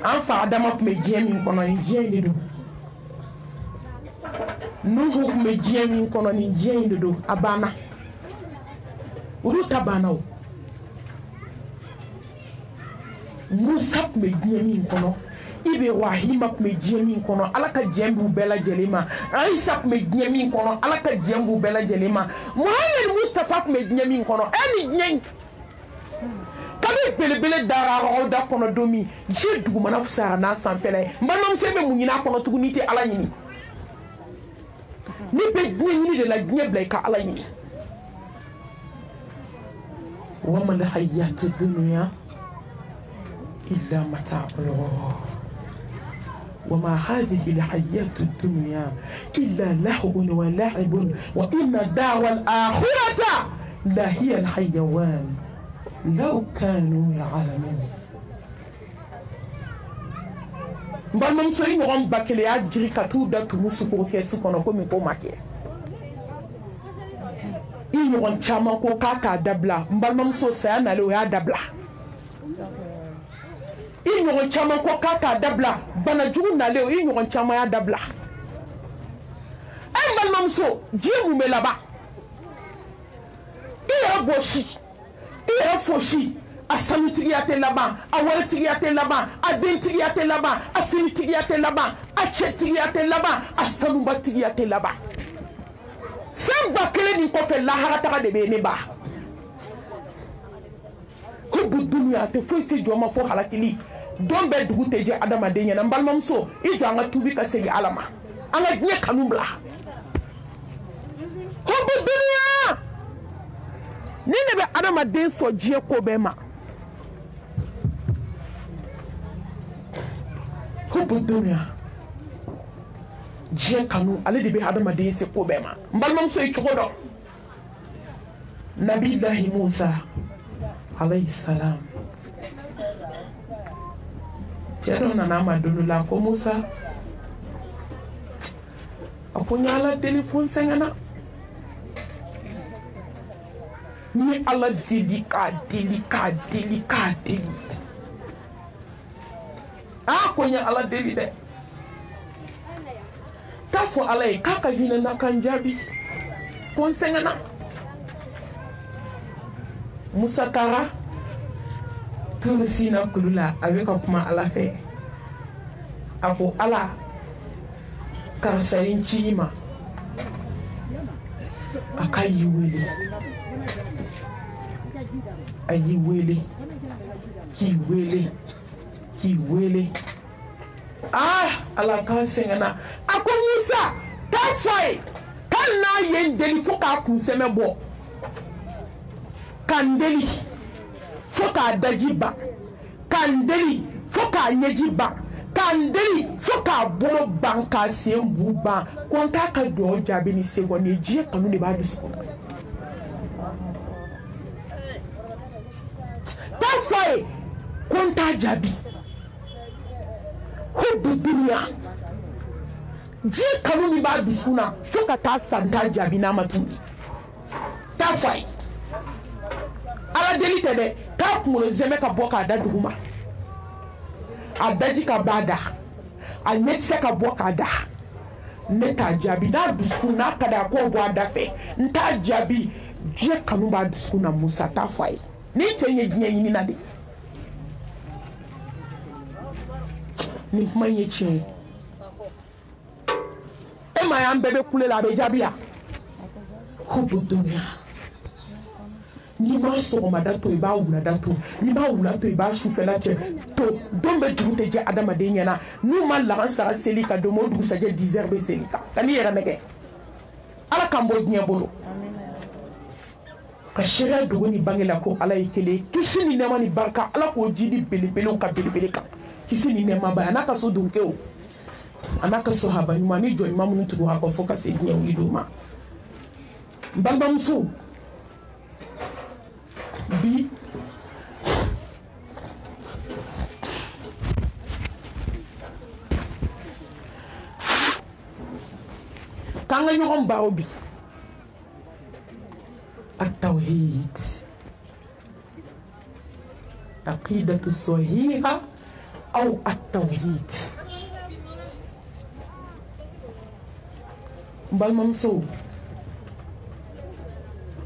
an fa adama me je min kono ni je ni do nuhu me je min kono ni je ni do abana uruta bana o Musa me je min kono ibe wahima me je min kono alaka jembu bela jelima Aisha me je min kono alaka jembu bela jelima Muhammad Mustafa me je min kono eni nyen kabe bele dara ro da kono domi je dugu mana fusara na sanfele manam febe munyina kono tugunite ala nyini ni be nyini de la gnebla ka ala nyini wa man hayatu dunya illa mata'ul وما هذه الحياة الدنيا إلا لهو ولعب وإن الدار الآخرة لا هي الحيوان لو كانوا يعلمون Mbalmam so yi ɲɔgɔn ba kelen y'a giri ka t'u da tumu sukoro kɛsi kɔnɔ komi ko ma kɛ i ɲɔgɔn caman ko k'a k'a dabila nbalimamuso saya nalen o y'a dabila i ɲɔgɔn caman ko k'a k'a dabila bana jugu nalen o i ɲɔgɔn caman y'a dabila e nbalimamuso diɲɛ mun bɛ laban i yɛrɛ bɔsi i yɛrɛ fosi a sanutigiya tɛ laban a waritigiya tɛ laban a dentigiya tɛ laban a finitigiya tɛ laban a cɛtigiya tɛ laban a sanubatigiya tɛ laban fɛn ba kelen nin kɔfɛ laharataga de bɛ ne ba ko bu duniya tɛ foyi si jɔ ma fo halakili don bɛɛ dugu tɛ jɛ adamaden ɲɛna n balimamuso i jɔ an ka tubi ka segin ala ma an ka diɲɛ kanu bila ko bu duniya ni ne bɛ adamaden sɔn diɲɛ ko bɛɛ ma ko duniya diɲɛ kanu ale de bɛ adamaden se ko bɛɛ ma n balimamuso ye cogo dɔn nabilahi musa alayhi salam cɛ dɔ nana a ma don dɔ la ko musa a ko n ye ala deli fo n sɛgɛnna n ye ala deli k'a deli k'a deli k'a deli ko n ye ala deli dɛ k'a fɔ ala ye k'a ka hinɛ na ka n jaabi ko n sɛgɛnna musa taara turu sina kulu la a bɛ ka kuma ala fɛ a ko ala karisa ye n ci i ma a ka y'i wele a y'i wele k'i wele k'i wele ala k'an sɛgɛnna a ko musa k'a fɔ a ye k'ali n'a ye n deli fo k'a kunsɛmɛ bɔ ka n deli fo k'a daji ban ka n deli fo k'a ɲɛji ban ka n deli fo k'a bolo ban k'a sen bu ban ko n t'a ka dugawu jaabi ni se kɔni ye diɲɛ kanu de b'a dusu kɔnɔ k'a fɔ a ye ko n t'a jaabi ko duniya diɲɛ kanu min b'a dusu na fo ka taa san t'a jaabi n'a ma tuguni k'a fɔ a ye ala deli tɛ dɛ k'a kunkolo zɛmɛ ka bɔ k'a da dugu ma a daji ka b'a da a ɲɛkisɛ ka bɔ k'a da ne t'a jaabi n'a dusukun n'a ka di a k'o bɔ a da fɛ n t'a jaabi diɲɛ kanu b'a dusukun na musa t'a fɔ a ye ni cɛ in ye diɲɛ ɲini na de nin kuma in ye tiɲɛ ye e ma y'an bɛɛ bɛ kule la a bɛ jaabi yan ko bu duniya n'i b'a sɔgɔmada to i b'a wulada to n'i b'a wula to i b'a sufɛla to don bɛ juru tɛ jɛ adamaden ɲɛna n'u ma laban sara seli ka don o dugusajɛ 10 heures bɛ seli kan ka n'i yɛrɛ nɛgɛ ala k'an bɔ diɲɛ bolo ka sariya dogo ni bange la ko ala ye kelen kisi ni nɛɛma ni barika ala k'o ji di belebelew ka belebele kan kisi ni nɛɛma ba a n'a ka so donkew a n'a ka so haba ɲuman ni jɔ ɲuman minnu tugu a kɔ fo ka se diɲɛ wuli don ma n balimamusow bi k'an ka ɲɔgɔn baro bi التوحيد عقيدة صحيحة أو التوحيد بالممسو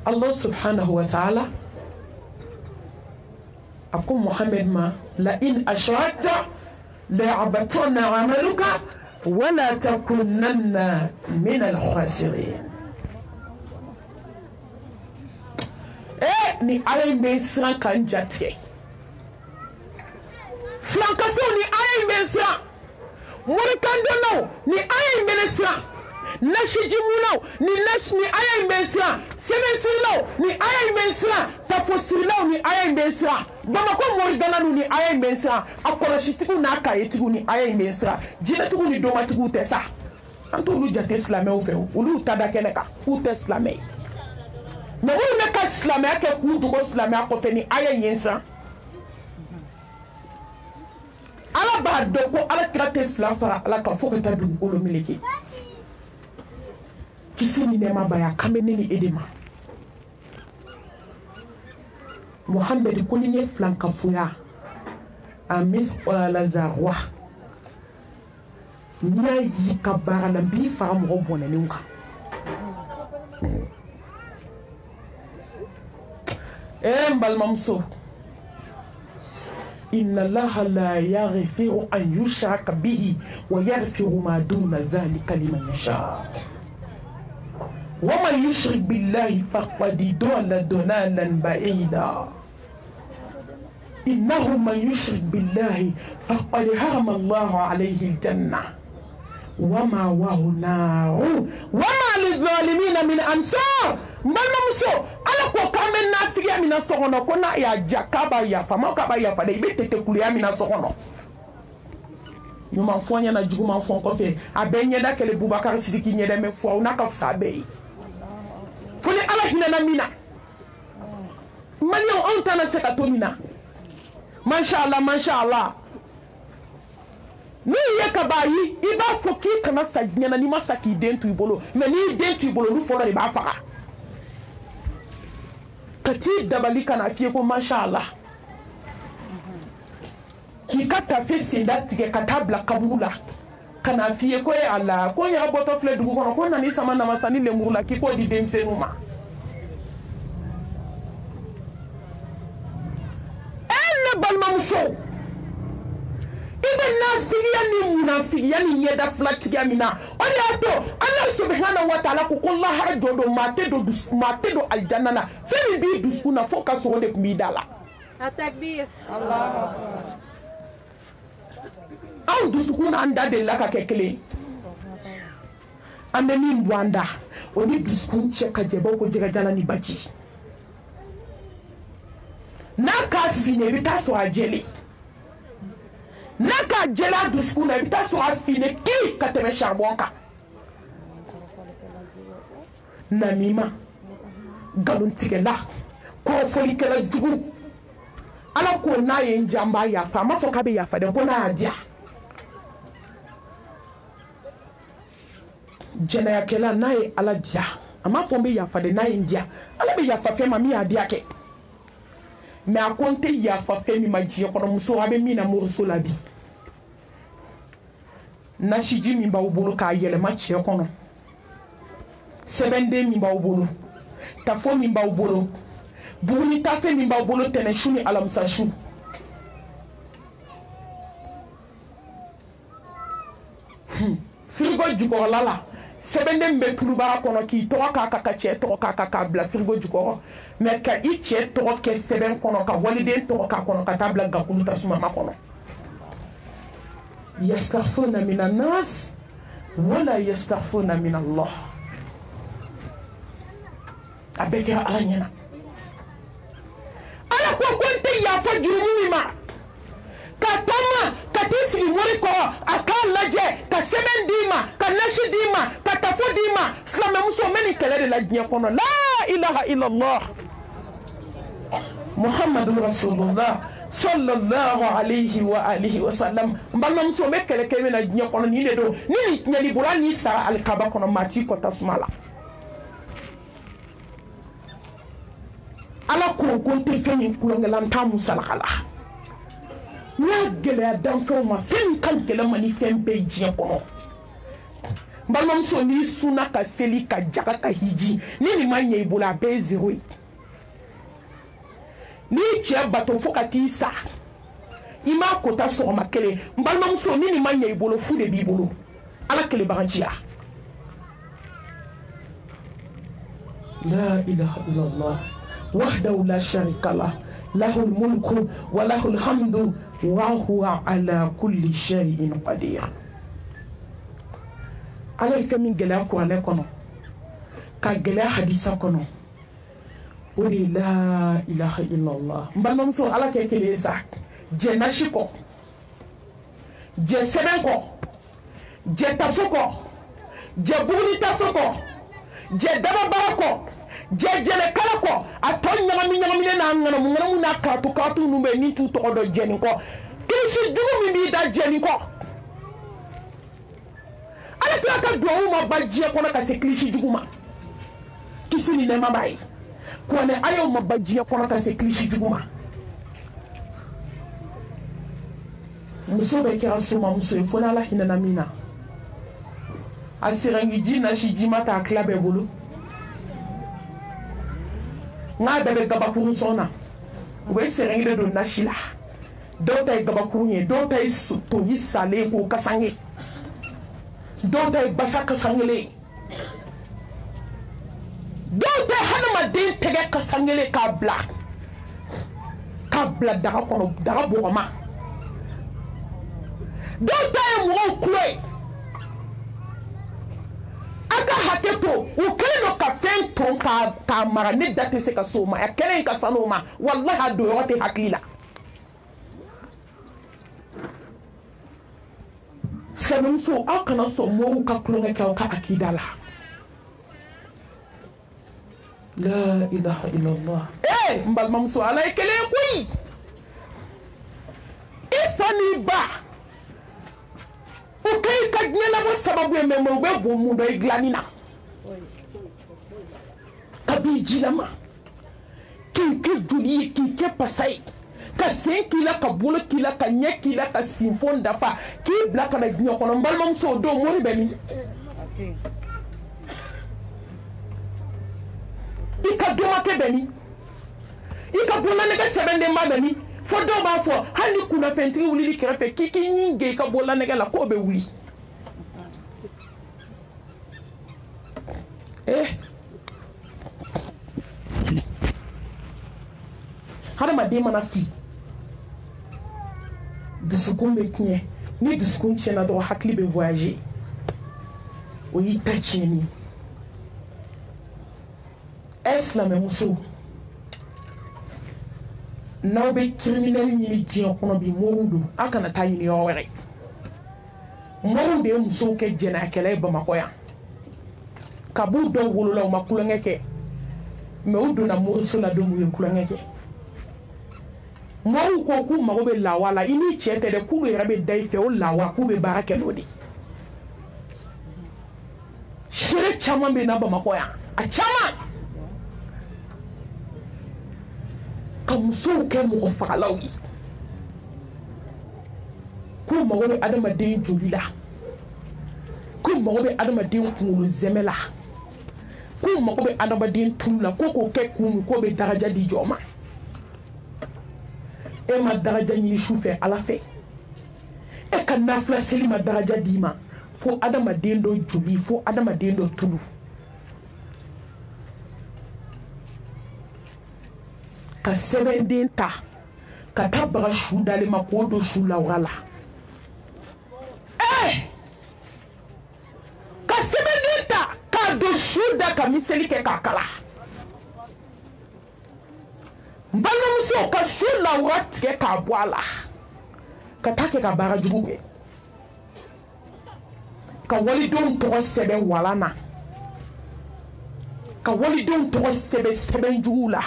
الله سبحانه وتعالى أقول محمد ما لئن أشركت ليحبطن عملك ولا تكونن من الخاسرين ni aye men siran kan jate flankaso ni aye men siran murikando no ni aye men siran nashijimuno ni aye men siran semensilo ni aye men siran tafosilo ni aye men siran bamako morigana ni aye men siran akolashitiku na kayetiku ni aye men siran jinetiku ni domatiku tesa anto lu jate islamé o fe ulu tadakene ka u tes islamé mais où ne ka silamɛya kɛ k'u dogo silamɛya kɔfɛ ni aya yen san ala b'a dɔn ko ala kira tɛ fila fara ala kan fo ka taa dugukolo meleke kisi ni nɛɛma b'a ye kan bɛ ne ni e de ma Mohamed ko ni n ye filankafoya a mithqala zarra n y'a yi ka baara la n b'i fara mɔgɔ bɔnɛlenw kan n balimamuso inna allaha la yaghfiru an yushraka bihi wa yaghfiru ma duna dhalika liman yasha wa man yushrik billahi faqad dalla dalalan ba'ida innahu man yushrik billahi faqad harama allahu alayhi aljanna wa ma'wahu nar wa ma lidh-dhalimina min ansar mbalamuso ala ko kamen na fiya mina sokono ko na ya jakaba ya fama ka ba ya fa de be tete kuliya mina sokono nyuma fonya na juguma fon ko fe abenye da kele Boubacar Sidiki nyede me fo na ka fsa be foni ala hina na mina manyo on tana se ka to mina masha Allah ni ye ka ba yi i ba fo ki kana sa nyana ni masaki dentu ibolo me ni dentu ibolo lu fo do ba faka kati dabali kana fiye ko masha Allah ki kata fe sinda tige kata bla kabula kana fiye ko ya Allah ko ya boto fle dugu kono ko nani sama na masani le murula ki ko di demse numa elle balmamso ibe nafiya ni munafiya ni yeda flatiga mina on ya to Allah subhanahu wa ta'ala ko Allah har jodo mate do aljanna na femi bi duskuna focus wonde kumi dala Takbir Allah aw duskuna anda de la ka kekele ande ni mbwanda oni duskun cheka jebo ko jega jana ni bachi na ka fine bita so ajeli naka jela duskuna bita so afine ki kateme charbonka namima galon tigela ko foli kala jugu ala ko na ye njamba ya fa ma fo ka be ya fa de ko na adia jena ya kala na ye ala dia ama fo be ya fa de na ye ndia ala be ya fa fe ma mi adia ke me akonte ya fa fe mi maji ko muso abe mi na murso labi na shiji mi ba ubulu ka yele ma che kono sebende mi ba ubulu tafo mi ba ubulu buni tafe mi ba ubulu tene shuni alamsa shu frigo jugo lala sebende mbe turubara kono ki to ka che to ka bla frigo jugo me ka i che to ke seben kono ka walide to ka kono ka tabla ga kulu tasuma ma kono yastaghfuna min an-nas wala yastaghfuna min Allah abeke alanyana ala ko konte ya fa jurumi ma ka tama ka tisi wori ko aka laje ka semen dima ka nashi dima ka tafo dima islam muso meni kele de la dunya kono la ilaha illa Allah muhammadur rasulullah sallallahu alayhi wa alihi wa sallam mbana muso me kele kele na dunya kono ni le do ni nyali bula ni sara al kaba kono mati ko tasmala ala ko gonte feni kulongela ntamu salakala ya gele dan fo ma feni kan gele mani fembe je kono mbana muso ni suna ka seli ka jaka ka hiji ni manye ibula be zero ni che bato fokati sa ima kota so ma kele mbalma muso ni manye ibolo fu de bibolo ala kele baranjia la ilaha illallah wahdahu la sharika lah lahul mulku wa lahul hamdu wa huwa ala kulli shay'in qadir ala ifemi gela ko ale kono ka gela hadisa kono odi la ilaha illallah mbalma so ala ke kele sa je nashiko je sebenko je tafoko je buni tafoko je daba barako je jele kala ko aton nyama mi na ngana mu na ka to nu be ni tu to do je ni ko kili kilisi jugu min b'i da jɛni kɔ ala tila ka duwawu ma ba diɲɛ kɔnɔ ka se kilisi jugu ma kisi ni nɛɛma b'a ye kuranɛ ayaw ma ba diɲɛ kɔnɔ ka se kilisi jugu ma muso bɛ kɛra somamuso ye fo n'ala hinɛna min na a sirangi ji nasi ji ma ta tila bɛɛ bolo n'a bɛɛ bɛ gabakurun sɔn na u bɛ sirangi de don nasi la dɔw ta ye gabakurun ye dɔw ta ye toyi salen k'o kasange dɔw ta ye basa kasangele dɔw ta hadamaden tɛgɛ kasangele k'a bila daga kɔnɔ daga bɔgɔma dɔw ta ye mɔgɔw kulo ye a ka hakɛ to u kɛlen don ka fɛn ton k'a mara ne da tɛ se ka s'o ma a kɛlen ka sanu o ma walahi a don yɔrɔ tɛ hakili la sɛbɛnmuso aw kana sɔn mɔgɔw ka tulonkɛ kɛ aw ka akida la la ilaha illallah n balimamuso ala ye kelen koyi i fa n'i ba o kɛ i ka diɲɛlabɔ sababu ye mɛ u bɛ bon mun dɔ i dilanni na kab'i jilama k'i kɛ joli ye k'i kɛ pasa ye ka sen k'i la ka bolo k'i la ka ɲɛ k'i la ka sinfon dafa k'i bila ka na diɲɛ kɔnɔ n balimamuso o don mori bɛ min i ka dɔmakɛ bɛ min i ka bololanɛgɛ sɛbɛndenba bɛ min fo dɔw b'a fɔ hali ni kunnafɛntigi wulili kɛrɛfɛ k'i k'i ɲi gɛn i ka bololanɛgɛ la k'o bɛ wuli hadamaden mana fili dusukun bɛ tiɲɛ ni dusukun tiɲɛna dɔrɔn hakili bɛ voyager o y'i ta tiɲɛni silamɛmuso n'aw bɛ criminel ɲini diɲɛ kɔnɔ bi mɔriw don a kana taa ɲini yɔrɔ wɛrɛ mɔriw de ye musow kɛ jɛnɛyakɛla ye bamakɔ yan kab'u dɔw wolola u ma kulonkɛ kɛ mɛ u donna moriso la don u ye kulonkɛ kɛ mɔriw ko k'u mago bɛ lawa la i ni cɛ tɛ dɛ k'u yɛrɛ bɛ da i fɛ o lawa k'u bɛ baara kɛ n'o de seere caman bɛ na bamakɔ yan a caman ka musow kɛ mɔgɔ fagalaw ye k'u mago bɛ adamaden joli la k'u mago bɛ adamaden kunkolo zɛmɛ la k'u mago bɛ adamaden tulu la ko k'o kɛ kun k'o bɛ daraja di jɔ ma e ma daraja ɲini su fɛ ala fɛ e ka nafila seli ma daraja d'i ma fo adamaden dɔ joli fo adamaden dɔ tulu ka sɛbɛnden ta ka taa baga su dalen ma k'o don su lawura la ka sɛbɛnden ta k'a don su da ka miseli kɛ k'a kala n balimamuso ka su lawura tigɛ k'a bɔ a la ka taa kɛ ka baara jugu kɛ ka walidenw tɔgɔ sɛbɛn walan na ka walidenw tɔgɔ sɛbɛn sɛbɛn juguw la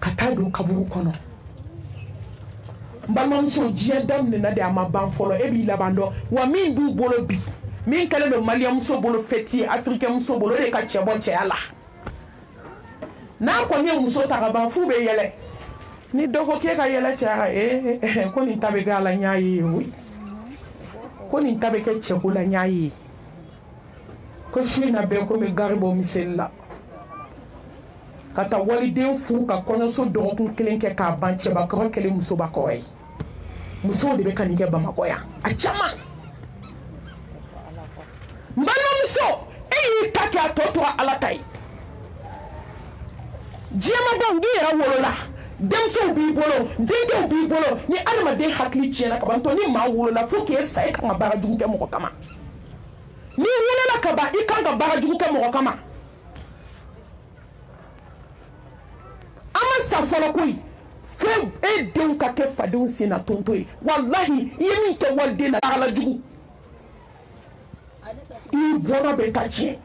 ka taa don kaburu kɔnɔ n balimamuso diɲɛ daminɛna de a ma ban fɔlɔ e b'i laban dɔn wa min b'u bolo bi min kɛlen don maliyɛnmuso bolo fɛti ye afirikɛnmuso bolo o de ka cɛ bɔ cɛya la n'a kɔni ye muso ta ka ban f'u bɛ yɛlɛ ni dɔ ko k'e ka yɛlɛ cɛya ko nin ta bɛ kɛ a la n y'a ye koyi ko nin ta bɛ kɛ cɛko la n y'a ye ko su in na bɛn ko n bɛ gari bɔ miseli la ka taa waliden furu ka kɔɲɔso dɔgɔkun kelen kɛ k'a ban cɛbakɔrɔ kɛlen musobakɔrɔ ye musow de bɛ ka nin kɛ bamakɔ yan a caman n balimamuso e y'i ta kɛ a tɔ tora ala ta ye diɲɛmabaw n'i yɛrɛ wolola denmusow b'i bolo denkɛw b'i bolo ni adamaden hakili tiɲɛna ka ban to ni maa wolola fo k'e sa e kan ka baara jugu kɛ mɔgɔ kama n'i wolola ka ban i kan ka baara jugu kɛ mɔgɔ kama an ma sa fɔlɔ koyi fo e denw ka kɛ fadenw sen na tonto ye walahi i ye min kɛ waliden na tagala jugu i bɔra bɛ ka tiɲɛ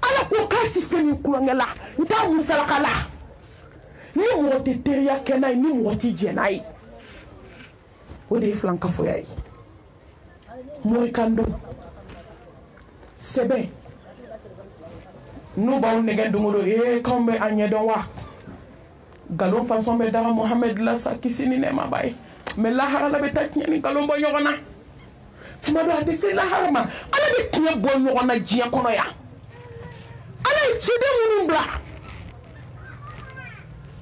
ala ko k'a ti fɛn min kulonkɛ la n t'a musalaka la ni mɔgɔ tɛ teriya kɛ n'a ye ni mɔgɔ tɛ jɛ n'a ye o de ye filankafoya ye morikan dɔn sɛbɛn n'u b'aw nɛgɛ don o don k'anw bɛ a ɲɛdɔn wa nkalon fasɔn bɛ daga Muhamɛdi la sa kisi ni nɛɛma b'a ye mais lahara la bɛ taa tiɲɛ ni nkalon bɔ ɲɔgɔn na tuma dɔ a tɛ se lahara ma ala bɛ tiɲɛ bɔ ɲɔgɔn na diɲɛ kɔnɔ yan ala ye ciden minnu bila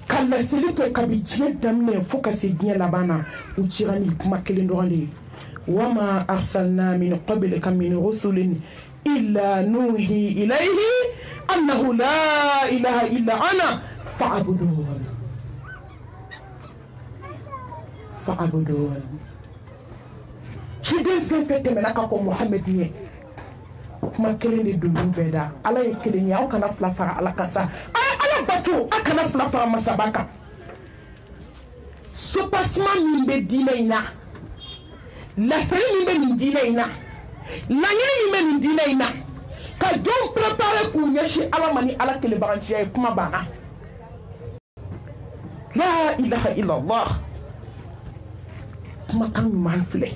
ka laseli kɛ kabi diɲɛ daminɛ fo ka se diɲɛ laban na u cira ni kuma kelen dɔrɔn de ye wama arsalna min qablika min rusulin illa nuhi ilayhi annahu la ilaha illa ana fa'budun ciden fɛn fɛn tɛmɛna ka kɔ Muhamɛdi ɲɛ kuma kelen de don n'u bɛɛ da ala ye kelen ye aw kana fila fara ala kan sa a ye ala bato aw kana fila fara masaba kan sopaseman min bɛ diinɛ in na lafɛli min bɛ nin diinɛ in na laɲini min bɛ nin diinɛ in na ka jɔnw préparer k'u ɲɛsin ala ma ni ala kelebaganciya ye kuma banna la ilaha illallah kumakan ɲuman filɛ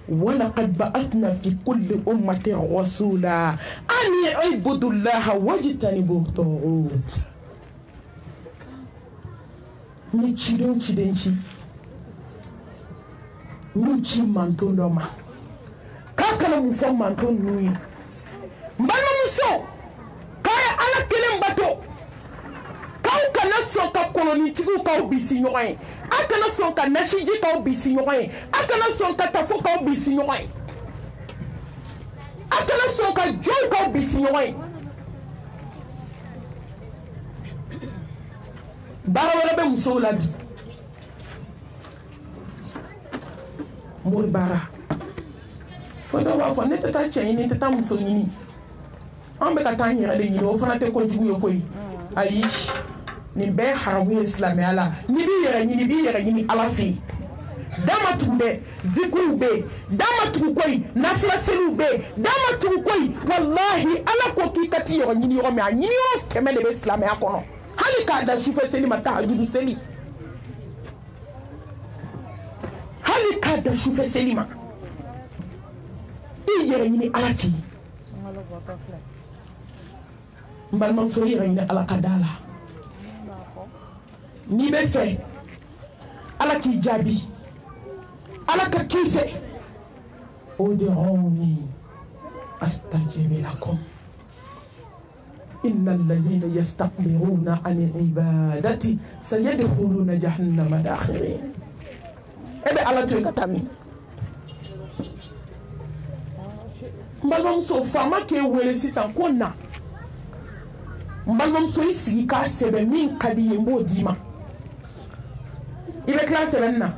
ولقد بعثنا في كل أمة رسولا أن يعبدوا الله واجتنبوا الطاغوت ni cidon cidenci ni ci manton dɔ ma k'a kana mun fɔ manton ninnu ye n balimamuso k'a ye ala kelen bato k'aw kana sɔn ka kolonitigiw k'aw bisi ɲɔgɔn ye a kana sɔn ka nasiji k'aw bisi ɲɔgɔn ye a kana sɔn ka tafo k'aw bisi ɲɔgɔn ye a kana sɔn ka jɔn k'aw bisi ɲɔgɔn ye baara wɛrɛ bɛ musow la bi mori baara fo dɔw b'a fɔ ne tɛ taa cɛ ɲini tɛ taa muso ɲini an bɛ ka taa an yɛrɛ de ɲini o fana tɛ kojugu ye koyi ayi nin bɛɛ haramu ye silamɛya la ni b'i yɛrɛ ɲini ala fɛ yen dama tugu bɛ zikiriw bɛ yen dama tugu koyi nafila bɛ yen dama tugu koyi walahi ala ko k'i ka t'i yɔrɔ ɲini yɔrɔ min a ɲini yɔrɔ 100 de bɛ silamɛya kɔnɔ hali k'a da sufɛ seli ma tahajudu seli hali k'a da sufɛ seli ma i yɛrɛ ɲini ala fɛ yen n balimamuso yɛrɛ ɲini ala ka da la n'i bɛ fɛ ala k'i jaabi ala ka k'i fɛ ud'uni astajib lakum inna allazina yastakbiruna an ibadati sayadkhuluna jahannama dakhirin ebe ala to ka tami n balimamuso faama k'e wele sisan ko na n balimamuso i sigi k'a sɛbɛn min ka di ye n b'o d'i ma i bɛ tila sɛbɛnni na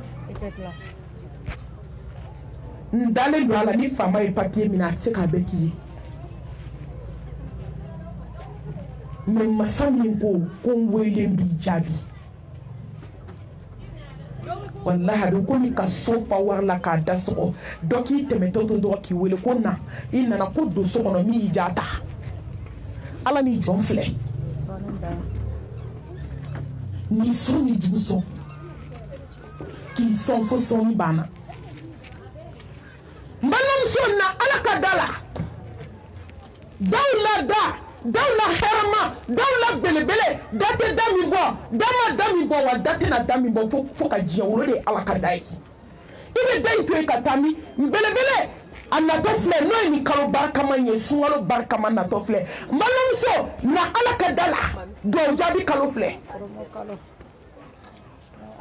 n dalen don a la ni faama ye papiye min na a tɛ se k'a bɛɛ k'i ye mais masa min ko n wele n b'i jaabi walahi a bɛ komi ka so fa wari la k'a da sɔgɔ dɔ k'i tɛmɛtɔ to dɔrɔn k'i wele ko na i nana ko don so kɔnɔ min y'i ja ta ala ni jɔn filɛ ni sɔn ni jugu sɔn k'i sɔn fo sɔnni banna n balimamuso na ala ka da la daw la daw la hɛrɛma daw la belebele da tɛ da min bɔ da ma da min bɔ wa da tɛna da min bɔ fo ka diɲɛ wolo de ye ala ka da ye i bɛ da in to yen ka taa min belebele a natɔ filɛ n'o ye nin kalo barikama ye sunkalo barikama natɔ filɛ n balimamuso na ala ka da la duwawu jaabi kalo filɛ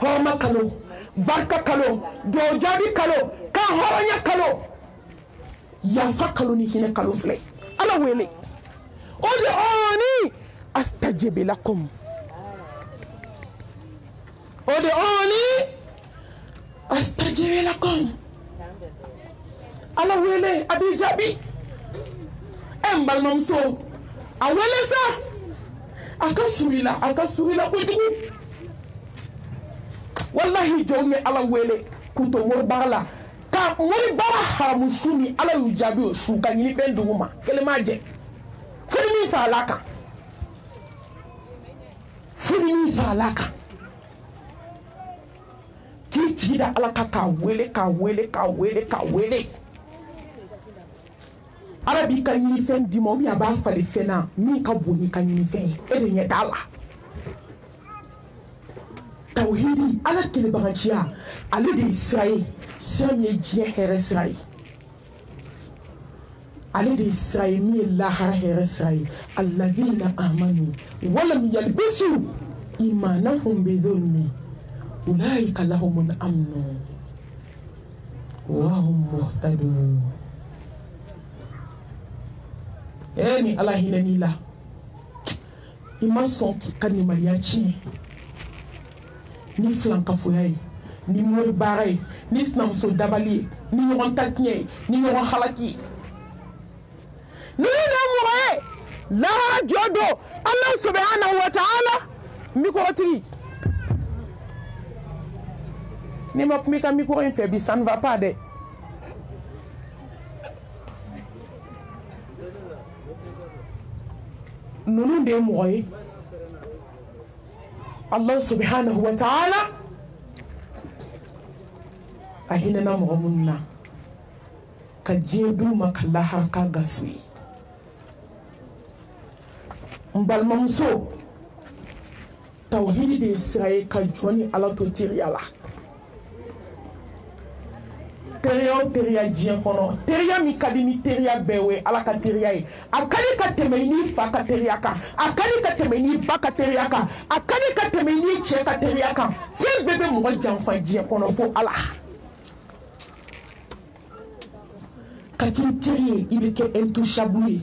hɔrɔma kalo barika kalo duwawu jaabi kalo kan hɔrɔnya kalo yafa kalo ni hinɛ kalo filɛ ala wele ud'uni astajib lakum ud'uni astajib lakum ala wele a b'i jaabi n balimamuso a wele sa a ka surun i la kojugu wallahi jɔnw ye ala wele k'u to moribaara la ka moribaara haramu su ni ala y'u jaabi o su ka ɲini fɛn dugu ma kelen m'a jɛ fo ni min farala kan kira ala ka wele ala b'i ka ɲinifɛn d'i ma ou bien a b'a falen fɛn na min ka bon n'i ka ɲinifɛn ye e de ɲɛ t'a la tawhidi ala kelebaganciya ale de ye sira ye sira min ye diɲɛ hɛrɛ sira ye ale de ye sira ye min ye lahara hɛrɛ sira ye alladhina amanu walam yalbisu imanahum bidhulmi ulaika lahumul amnu wa hum muhtadun. Ni ala hinɛ n'i la i ma sɔn k'i ka nimaniya tiɲɛ ni filankafoya ye ni mori baara ye ni sinamuso dabali ye ni ɲɔgɔn ta tiɲɛ ye ni ɲɔgɔn halaki ye ninnu de ye mɔgɔ ye lahara jɔ don ala subhanahu wa ta'ala mikɔrɔtigi ni ma kuma i ka mikɔrɔ in fɛ bi ça ne va pas dɛ. Nunu de mɔgɔ ye Allah subhanahu wa ta'ala a hinɛna mɔgɔ minnu na ka diɲɛ d'u ma ka lahara k'a gaso ye n balimamuso tawhidi de ye sira ye ka jɔn ni ala to teriya la teriya o teriya diɲɛ kɔnɔ teriya min ka di ni teriya bɛɛ o ye ala ka teriya ye a ka di ka tɛmɛ i n'i fa ka teriya kan a ka di ka tɛmɛ i n'i ba ka teriya kan a ka di ka tɛmɛ i n'i cɛ ka teriya kan fɛn bɛɛ bɛ mɔgɔ janfa diɲɛ kɔnɔ fo ala ka k'i teri ye i bɛ kɛ intouchable ye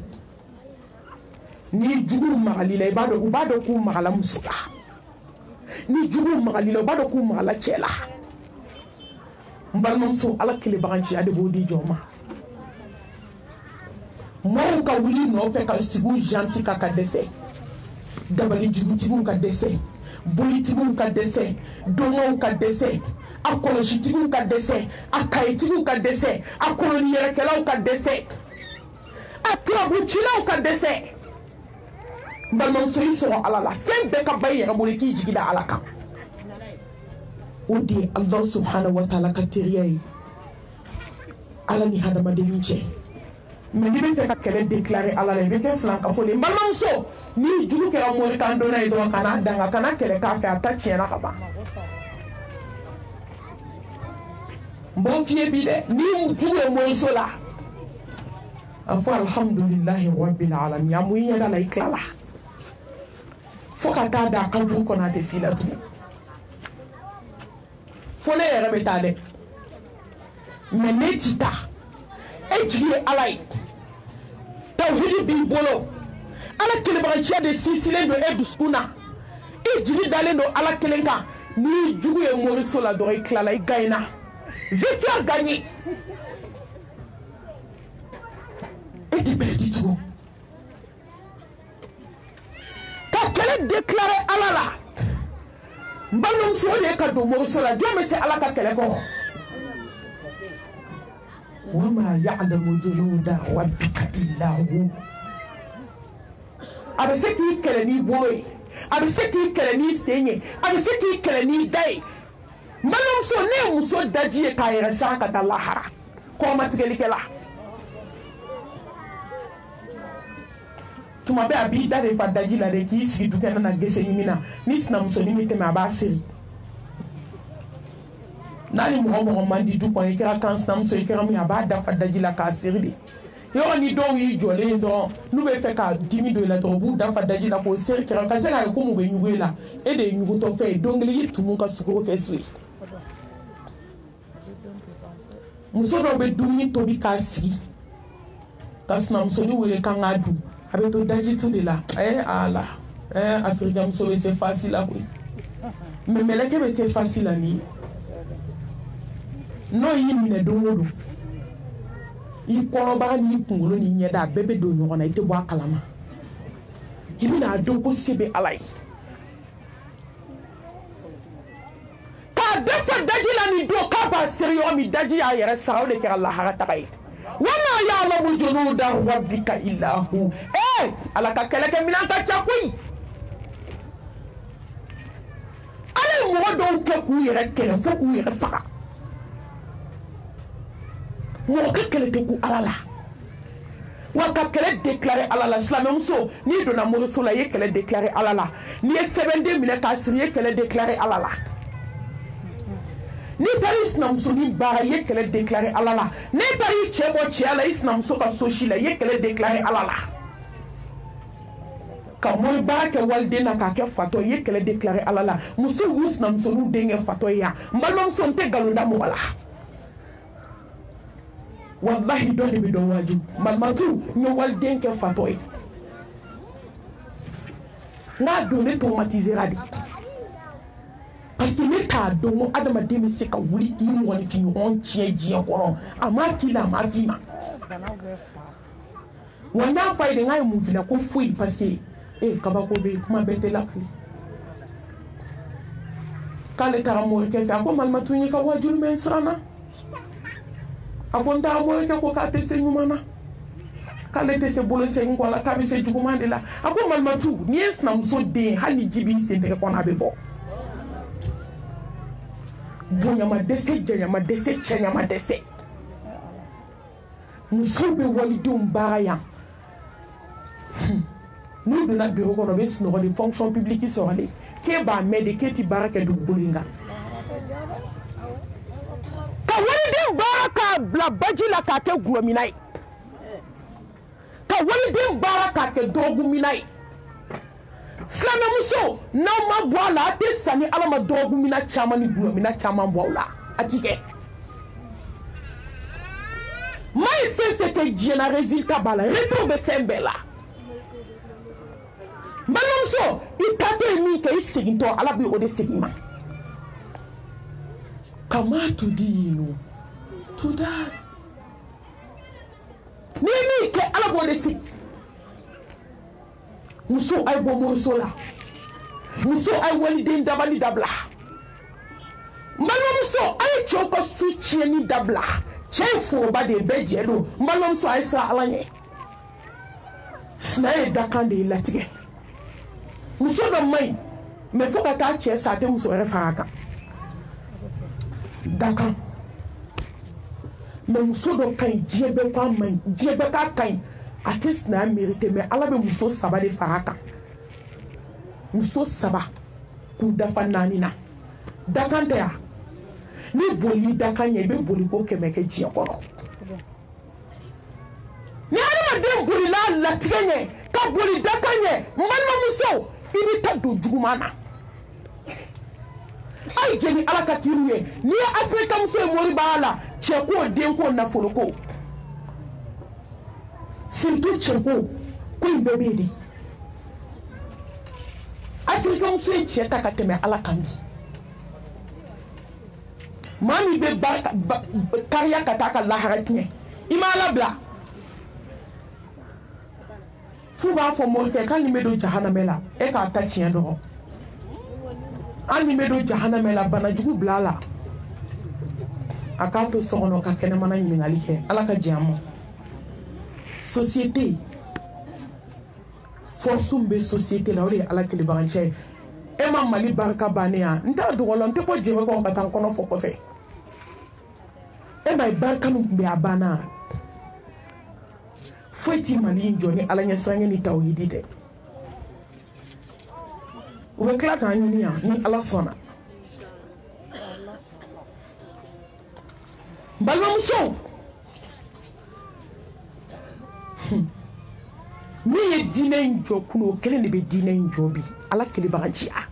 ni juguw magali la u b'a dɔn k'u magala muso la ni juguw magali la u b'a dɔn k'u magala cɛ la n balimamuso ala kelebaganciya de b'o di jɔn ma mɔgɔw ka wuli nɔfɛ ka sigiw janti ka dɛsɛ dabali jugutigiw ka dɛsɛ bolitigiw ka dɛsɛ dɔngɔw ka dɛsɛ a kɔlɔsitigiw ka dɛsɛ a kayitigiw ka dɛsɛ a koloni yɛrɛkɛlaw ka dɛsɛ a turabucilaw ka dɛsɛ n balimamuso i sɔrɔ ala la fɛn bɛɛ ka ba i yɛrɛ bolo i k'i jigi da ala kan o de ye Allah subhanahu wa ta'ala ka teriya ye ala ni hadamadenni cɛ mais n'i bɛ fɛ ka kɛlɛ déclarer ala la i bɛ kɛ filankafo de ye n balimamuso ni jugu kɛra morikan donna ye dɔrɔn kana danga kana kɛlɛ k'a fɛ a ta tiɲɛna ka ban n b'o f'i ye bi dɛ ni jugu ye moriso la a fɔ alhamdulilahi rabbil alamin a mun i ɲɛda la i tilala fo ka taa da a ka du kɔnɔ a tɛ s'i la tugun fo ne yɛrɛ bɛ taa dɛ mais ne ti taa e jigi ye ala ye tawhidi b'i bolo ala kelebaganciya de sinsinnen don e dusukun na i jigi dalen don ala kelen kan n'i jugu ye moriso la dɔrɔn i tilala i gagnera victoire gagnée e tɛ perdu tugun ka kɛlɛ déclarer ala la n balimamuso o de ye ka don moriso la jɔn bɛ se ala ka kɛlɛ kɔrɔ wama ya'lamu junuda rabbika illa hu a bɛ se k'i kɛlɛ n'i bolo ye a bɛ se k'i kɛlɛ n'i sen ye a bɛ se k'i kɛlɛ n'i da ye n balimamuso ne ye muso daji ye k'a yɛrɛ siran ka taa lahara kɔrɔmatigɛlikɛla tuma bɛɛ a b'i da de fa daji la de k'i sigi dukɛnɛ na gese ɲimi na ni sinamusonin bɛ tɛmɛ a b'a seri n'a ni mɔgɔ mɔgɔ man di du kɔnɔ i kɛra kan sinamuso i kɛra min a b'a dafa daji la k'a seri de yɔrɔ ni dɔw y'i jɔlen ye dɔrɔn n'u bɛ fɛ ka dimi don i la dɔrɔn u b'u dafa daji la k'o seri kɛra ka se k'a ye ko mun bɛ ɲugu i la e de ye ɲugutɔfɛn ye don kelen i tumu ka sukaro kɛ so ye muso dɔw bɛ dumuni tobi k'a sigi ka sinamusonin wele kan k'a dun a bɛ to daji tu de la ala afirika muso bɛ se fasi la koyi mais mɛlɛkɛ bɛ se fasi la min n'o y'i minɛ don o don i kɔnɔbara n'i kunkolo n'i ɲɛda a bɛɛ bɛ don ɲɔgɔn na i tɛ bɔ a kalama i bɛna a dɔn ko se bɛ ala ye k'a dafa daji la nin don k'a b'a seri yɔrɔ min daji y'a yɛrɛ sara o de kɛra lahara taga ye wama ya'lamu junuda rabbika illa hu ala ka kɛlɛkɛminɛn ka ca koyi ala ye mɔgɔ dɔw kɛ k'u yɛrɛ kɛlɛ fo k'u yɛrɛ faga mo ka kele te ku alala wa ka kele déclarer alala islam muso ni donna moriso la ye kele déclarer alala ni e 7 minutes ka siriye kele déclarer alala ni tari islamso ni bara ye kele déclarer alala ni tari chebo chiala islamso ka soshila ye kele déclarer alala ka moy bara ke walde na ka ke fato ye kele déclarer alala muso islamso nu denge fato ya mbalom sonte galunda mo wala wallahi doni bi don waju malmatu no walde ke fato e na do ne traumatisera di parce que l'état de mon adama demi c'est ka wuli ki mo ni ki on tie ji encore ama ki la ma fi ma wanya fa ide ngai mu bila ko fui parce que kaba ko be kuma bete la kli kale tara mo ke ka ko malmatu ni ka wajul men sana akonta mo ke ko ka te se nyumana kale te se bolo se ngola ka bi se jugumande la ako malmatu ni es na mso de hani jibi se te ko na be bo Bonyama dese, janyama dese, chanyama dese. Nous sommes walidou mbaraya. Nous de notre bureau qu'on avait sur les fonctions publiques qui sont allées. Qui va m'aider, qui ti baraka du bolinga. Ka walidou baraka bla badji la kake guaminai. Ka walidou baraka ke dogu minai. Slame muso na ma boala te sani ala ma dogu mina chama ni gua mina chama boala atike mai se jena résultat bala retombe fembela balonso ikate mi ke isinto ala bi ode segima kama tudino tuda ni ke ala bo de segima muso ay bo muso la muso ay wali den dabali dabla malom so ay choko suchi ni dabla chefo ba de beje do malom so ay sa alanye snae dakande latige muso do mai me foka ta che sa te muso re faraka dakan me muso do kai jebe kwa mai jebe ka kai atis na mérité mais ala be muso saba de faraka muso saba ku dafa nanina dakante ya ni boli dakanye be boli ko kemeke ji okoro ni ala de boli la latinye ka boli dakanye mmanma muso ibi ta do jugumana ay jeni ala ka tiruye ni afrika muso mori bala cheko den ko na foloko surtout cheko ko ibebedi afrika muso cheta ka teme ala kambi mami be kariya kataka laharatne imala bla fuba fo mo ke kan ni medo jahanamela e ka ta chien do ani medo jahanamela bana jugu blala akato sono ka kene mana ni ngali he ala ka jamo société force mbe société la ole ala ke le banche e ma mali barka banea nta do wolo nte ko jeme ko katan kono fo ko fe e mai barka mu be abana foti mali njoni ala nya sanga ni tawhidi de o be kla kan ni ala sona balom so mi ye dine njo kuno kele ne be dine njo bi ala kele baganchi a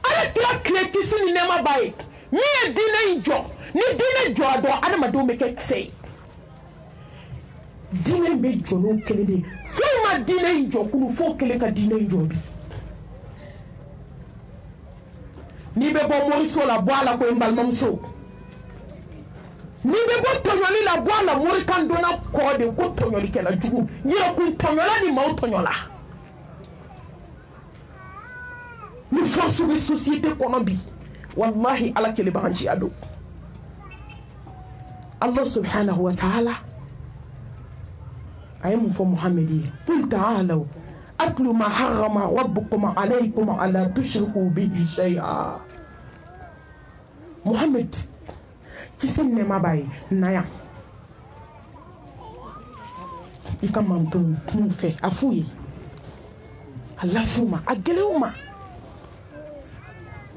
ala kle kisini nema bae mi ye dine njo ni dine njo ado ana mado meke sei dine be njo no kele de fo ma dine njo kuno fo kele ka dine njo bi ni be bo moriso la boala ko mbal mamso ni be ko tonyoli la boala mori kan dona ko de ko tonyoli kala jugu yira ku tonyola ni ma tonyola ni force de société kono bi wallahi ala kele banji ado Allah subhanahu wa ta'ala aymu fa muhammadi qul ta'alu atlu ma harrama rabbukum alaykum ala tushriku bihi shay'a Muhammad kisi nɛma b'a ye na yan i ka mantonw kun fɛ a f'u ye a las'u ma a gɛlɛy'u ma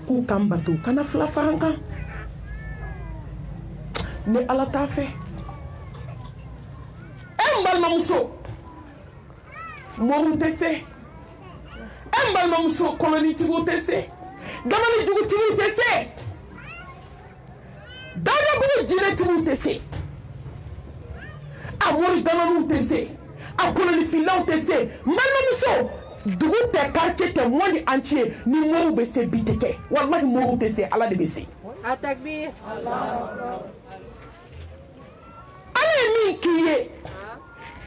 k'u kan bato kana fila fara kan ni ala t'a fɛ n balimamuso mɔriw tɛ se n balimamuso kɔlɔnitigiw tɛ se dabalijugutigiw tɛ se dadabugu jinɛtigiw tɛ se a mori dalaniw tɛ se a kɔlɔnifilaw tɛ se n balimamuso dugu tɛ quartier tɛ monde entier ni mɔriw bɛ se bi tɛ kɛ wallahi mɔriw tɛ se ala de bɛ se Atakbir. ala ye min k'i ye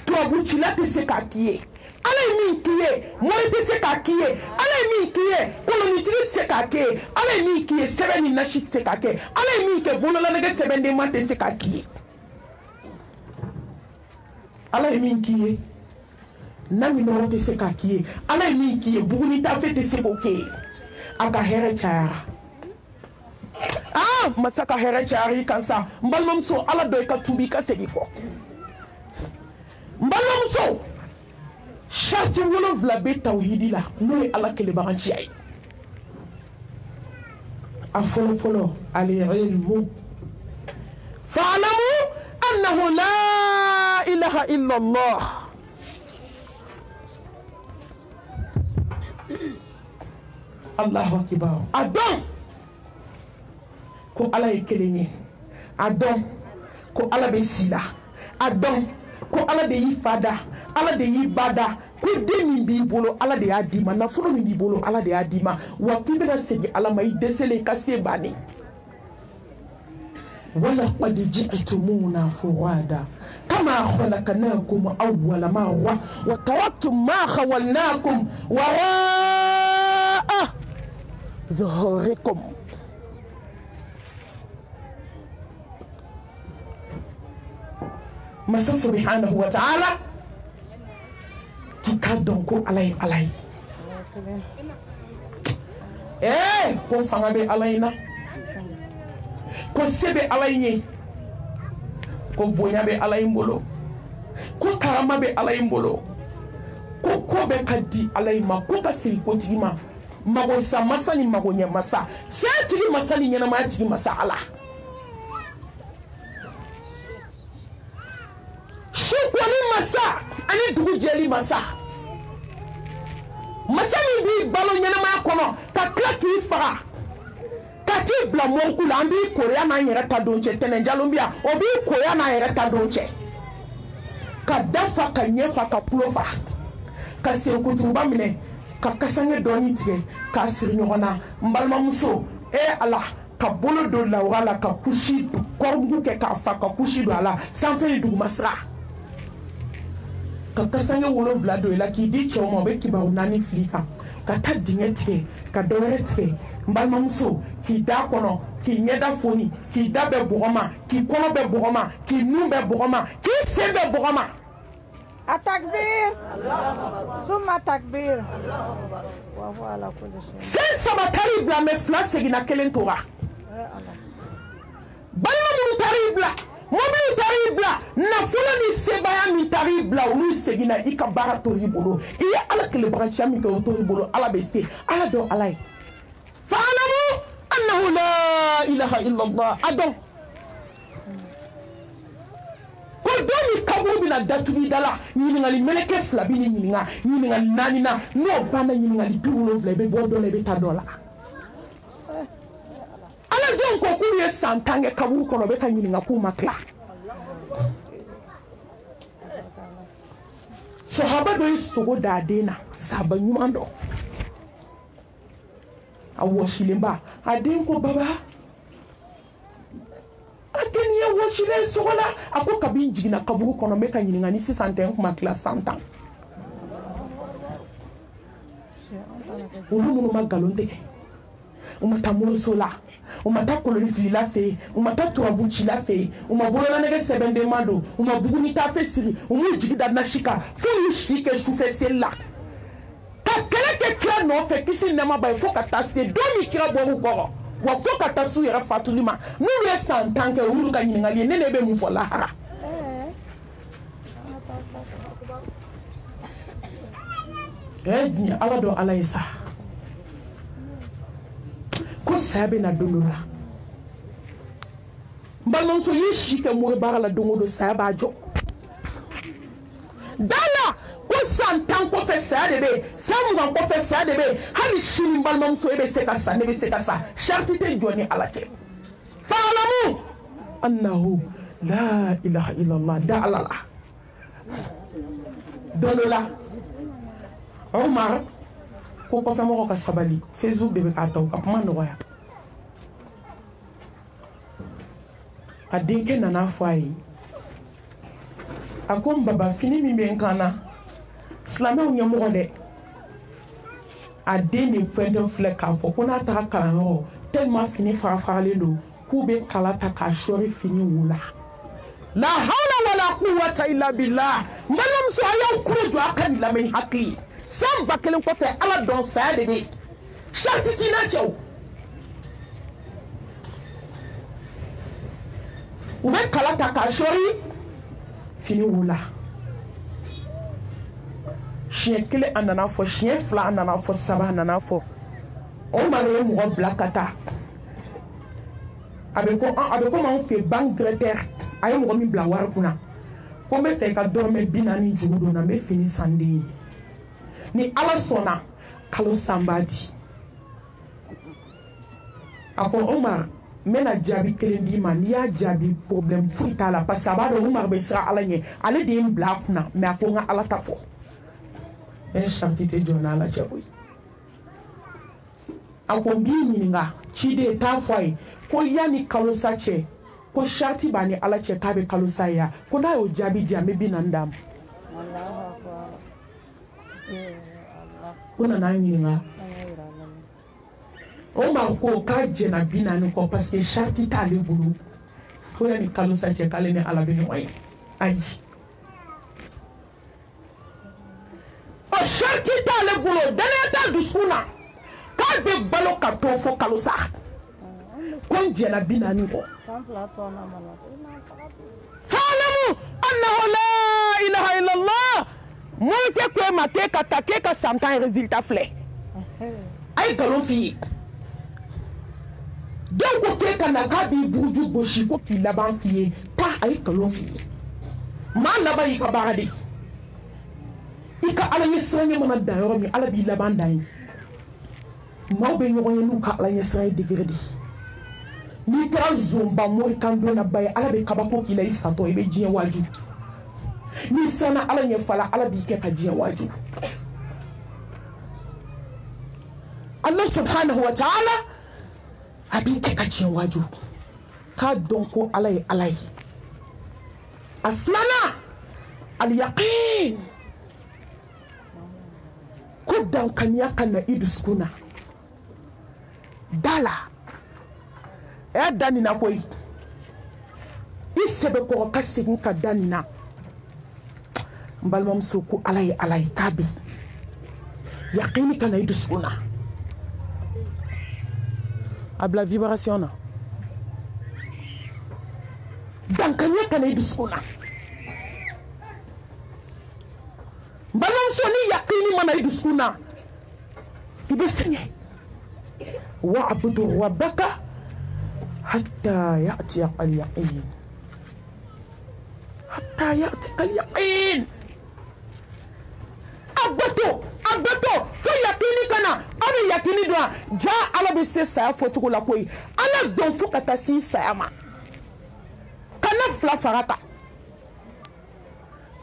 tubabucila tɛ se k'a k'i ye ala ye min k'i ye mori tɛ se k'a k'i ye ala ye min k'i ye kolonitigi tɛ se k'a kɛ ye ala ye min k'i ye sɛbɛn ni nasi tɛ se k'a kɛ ala ye min kɛ bololanɛgɛ sɛbɛndenma tɛ se k'a k'i ye ala ye min k'i ye na minɔgɔ tɛ se k'a k'i ye ala ye min k'i ye bugunitafe tɛ se k'o kɛ ye a ka hɛrɛ cayara masa ka hɛrɛ cayara i kan sa n balimamuso ala dɔ i ka tuubi i ka segin kɔ n balimamuso sariti 7 bɛ tawhidi la n'o ye ala kelebaganciya ye a fɔlɔfɔlɔ al-ilmu fa'lamu annahu la ilaha illallah allahu akbar a dɔn ko ala ye kelen ye a dɔn ko ala bɛ si la a dɔn ko ala de y'i fa da ala de y'i ba da ko den min b'i bolo ala de y'a d'i ma nafolo min b'i bolo ala de y'a d'i ma wa k'i bɛna segin ala ma i dɛsɛlen i ka se bannen ولقد جئتمونا فرادا كما خلقناكم أول مرة وتركتم ما خولناكم وراء ظهوركم masa subhanahu wa ta'ala kika dɔn ko ala ye ala ye ko fanga bɛ ala in na ko se bɛ ala in ye ko bonya bɛ ala in bolo ko karama bɛ ala in bolo ko ko bɛ ka di ala in ma ko ka siri ko tigi ma mago sa masa ni mago ɲɛ masa se tigi masa ni ɲɛnamaya tigi masa ala sukwani masa ani dugu jɛli masa masa min b'i balo ɲɛnamaya kɔnɔ ka tila k'i faga ka t'i bila mɔriku la an b'i koya n'an yɛrɛ ta don cɛ tɛnɛnjalon bi yan o b'i koya n'an yɛrɛ ta don cɛ ka dafa ka ɲɛfa ka tulo fa ka senkuturuba minɛ ka kasange dɔɔni tigɛ k'a siri ɲɔgɔn na n balimamuso ala ka bolo don lawura la ka kusi kɔrɔmugu kɛ k'a fa ka kusi don a la sanfɛ ni duguma sira ka kasange 7 don i la k'i di cɛw ma o bɛ kibaru 4 fili kan ka taa dingɛ tigɛ ka dɔ wɛrɛ tigɛ n balimamuso k'i da kɔnɔ k'i ɲɛda foni k'i da bɛɛ bɔgɔma k'i kɔnɔ bɛɛ bɔgɔma k'i nun bɛɛ bɔgɔma k'i sen bɛɛ bɔgɔma Atakbir. Summa takbir. fɛn 3 taar'i bila mɛ 2 seginna 1 tora balima minnu taar'i bila mobili taar'i bila nafolo ni sebaya min taar'i bila olu seginna i ka baara tor'i bolo i ye ala kelebaganciya min kɛ o tor'i bolo ala bɛ se ala dɔn ala ye fa'lamu annahu la ilaha illallah a dɔn ko don ni kaburu bɛna datugu i da la ɲininkali mɛlɛkɛ 2 bɛ ni ɲininka ɲininkali 4 na n'o banna ɲininkali 70 i bɛ bɔ dɔ la i bɛ taa dɔ la ala jɔn ko k'u ye san 10 kɛ kaburu kɔnɔ bɛ ka ɲininka k'u ma tila sahaba dɔ ye sogo d'a den na sahaba ɲuman dɔ a wɔsilenba a den ko baba a den ye wɔsilen sogo la a ko kabi n jiginna kaburu kɔnɔ n bɛ ka ɲininka ni sisan tɛ n kuma tila san 10 olu minnu ma nkalon tigɛ u ma taa moriso la u ma taa kolonifilila fɛ yen u ma taa turabucila fɛ yen u ma bololanɛgɛ sɛbɛndenma don u ma bugunitafe sigi u m'u jigi da nasi kan fo y'u si kɛ sufɛ seli la ka kɛlɛ kɛ kira nɔfɛ kisi nɛma ba ye fo ka taa se don min kira bɔr'u kɔrɔ wa fo ka taa su yɛrɛ fatuli ma n'u ye san 10 kɛ olu ka ɲininkali ye ne de bɛ mun fɔ lahara diɲɛ ala dɔn ala ye sa ko saya bɛ na don dɔ la n balimamuso y'i si kɛ mori baara la don o don saya b'a jɔ dala ko san 10 kɔfɛ saya de bɛ yen san 20 kɔfɛ saya de bɛ yen hali sini n balimamuso e bɛ se ka sa ne bɛ se ka sa sariti tɛ jɔ ni ala cɛ fa'alamu annahu la ilaha illallah da ala la don dɔ la Omar ko kɔfɛ mɔgɔ ka sabali Facebook de bɛ k'a taw ka kuma nɔgɔya a denkɛ nana fɔ a ye a ko n baba fini min bɛ n kan na silamɛw ɲɛmɔgɔ dɛ a den de fɛn dɔ filɛ k'a fɔ ko n'a taga kalanyɔrɔ tellement fini farafaralen don k'u bɛ kala ta k'a sɔri fini wu la la hawla wala quwwata illa billah n balimamuso a y'aw kulo jɔ a ka nin lamɛn hakili san 1000 kɔfɛ ala dɔn saya de bɛ sariti t'i na cɛw u bɛ kala ta k'a sɔri fini wu la siɲɛ 1 a nana fɔ siɲɛ 2 a nana fɔ 3 a nana fɔ o ma ye mɔgɔ bila ka taa a bɛ komi anw fɛ banque directeur a ye mɔgɔ min bila wari kunna ko n bɛ fɛ ka dɔrɔmɛ 40 juru don na n bɛ fini san den ye ni ala sɔnna kalo san b'a di a ko Omar n bɛna jaabi kelen d'i ma n'i y'a jaabi problème foyi t'a la parce que a b'a dɔn Omar bɛ siran ala ɲɛ ale de ye n bila a kunna mais a ko n ka ala ta fɔ e sariti tɛ jɔ n'ala cɛ koyi a ko n b'i ɲininka ciden t'a fɔ a ye ko yanni kalo sa cɛ ko sariti b'a ni ala cɛ k'a bɛ kalo sa ye ko n'a y'o jaabi di an bɛ 40 d'a ma ko nana ɲininka Omar ko k'a jɛna 40 kɔ parce que sariti t'ale bolo ko yanni kalo sa cɛ k'ale ni ala bɛ ɲɔgɔn ye ayi o sariti t'ale bolo danaya t'a dusukun na k'a bɛ balo ka to fo kalo sa ko n jɛna 40 kɔ fa'alamu annahu la ilaha illallah mori tɛ ko e ma k'e ka taa k'e ka san 10 résultat filɛ a ye nkalon f'i ye dɔw ko k'e ka na k'a b'i buruju gosi ko k'i laban f'i ye taa a ye nkalon f'i ye maa laban y'i ka baara de ye i ka ala ɲɛsiranɲɛ mana dan yɔrɔ min ala b'i laban dan ye maaw bɛ ɲɔgɔn ye n'u ka ala ɲɛsiranɲɛ degré de n'i kɛra zonba mori kan don na ba ye ala bɛ kabako k'i la i satɔ i bɛ diɲɛ waaju n'i sanna ala ɲɛfala ala b'i kɛ ka diɲɛ waaju Allah subhanahu wa ta'ala a b'i kɛ ka diɲɛ waaju k'a dɔn ko ala ye ala ye a filanan al-yaqin ko dankaniya ka na i dusukun na dala e y'a da nin na koyi i sɛbɛkɔrɔ ka segin ka da nin na n balimamuso ko ala ye k'a bɛ yaqini ka na i dusukun na a bila vibration na dankaniya ka na i dusukun na n balimamuso ni yaqini mana i dusukun na i bɛ sɛgɛn wa'budu rabbaka hatta ya'tiyaka al-yaqin hatta ya'tika al-yaqin abato fo yaqini kana abe yaqini do ja ala be se saya fo cogo la koyi ala don fo ka taa si saya ma kana fila farata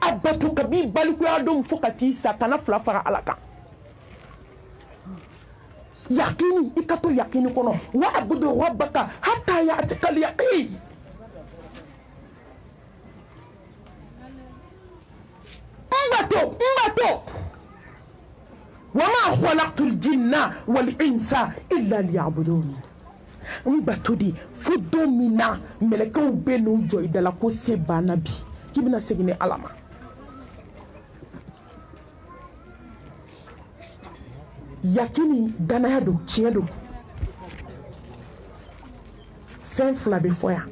abato kabi balikuya don fo ka ti sa kana fila fara ala kan yaqini ikato yaqini kono wa abudu rabbaka hatta ya'tika al-yaqin mbato wama khalaqtul jinna wal insa illa liya'budun mbato di fo domina melekaw be no joy dala ko se bana bi kibina segine alama yakini danaya do tiɲɛ do fɛn fila bɛ fɔ yan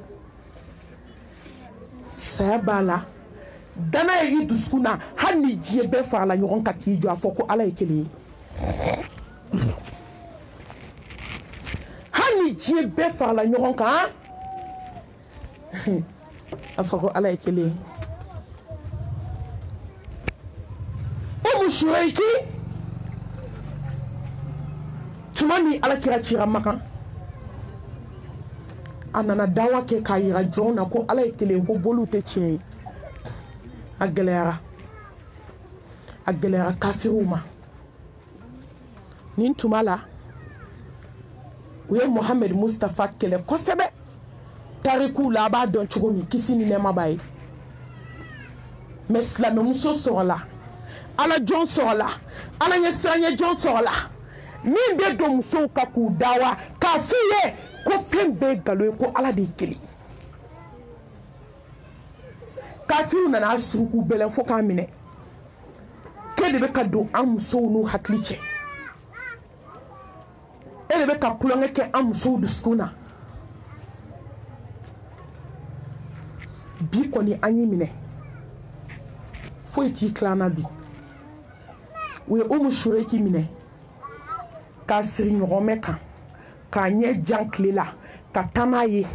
saya b'a la dana ye i dusukun na hali ni diɲɛ bɛɛ farala ɲɔgɔn kan k'i jɔ a fɔ ko ala ye kelen ye hali ni diɲɛ bɛɛ farala ɲɔgɔn kan a fɔ ko ala ye kelen ye Umu Shurayki tuma min alakira cira Makan a nana dawa kɛ k'a yira jɔnw na ko ala ye kelen ko boliw tɛ tiɲɛ ye a gɛlɛyara kafiriw ma nin tuma la u ye Muhammed Mustafa kɛlɛ kosɛbɛ tarikuw la a b'a dɔn cogo min kisi ni nɛɛma b'a ye mais silamɛmuso sɔrɔla ala jɔn sɔrɔla ala ɲɛ siranya jɔn sɔrɔla min bɛ don musow ka k'u dawa k'a f'u ye ko fɛn bɛɛ nkalon ye ko ala de ye kelen kafiriw nana suruku bɛlɛn fo k'a minɛ k'e de bɛ ka don an musow n'u hakili cɛ e de bɛ ka kulonkɛ kɛ an musow dusukun na bi kɔni an y'i minɛ foyi t'i tilanna bi u ye Umu Shurayki minɛ k'a siri ɲɔgɔnmɛ kan k'a ɲɛ jan tile la ka taa n'a ye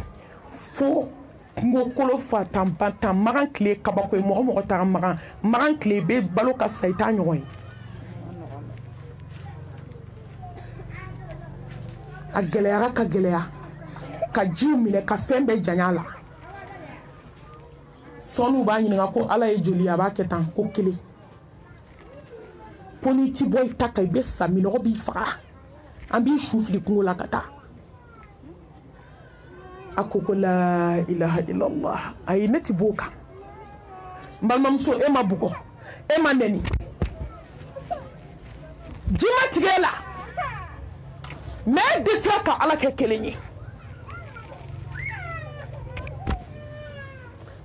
fo kungokolo fatan magan tile kabako ye mɔgɔ taara magan tile bɛ balo ka sa i t'a ɲɔgɔn ye a gɛlɛyara ka gɛlɛya ka jiw minɛ ka fɛn bɛɛ janya la sɔnuw b'a ɲininka ko ala ye joli a b'a kɛ tan ko kelen ko n'i ti bɔ i ta kan i bɛ sa minɔgɔ b'i faga an b'i su fili kungo la ka taa a ko la ilaha illallah ayi ne ti b'o kan n balimamuso e ma bugɔ e ma nɛni ji ma tigɛ e la mais e dɛsɛra ka ala kɛ kelen ye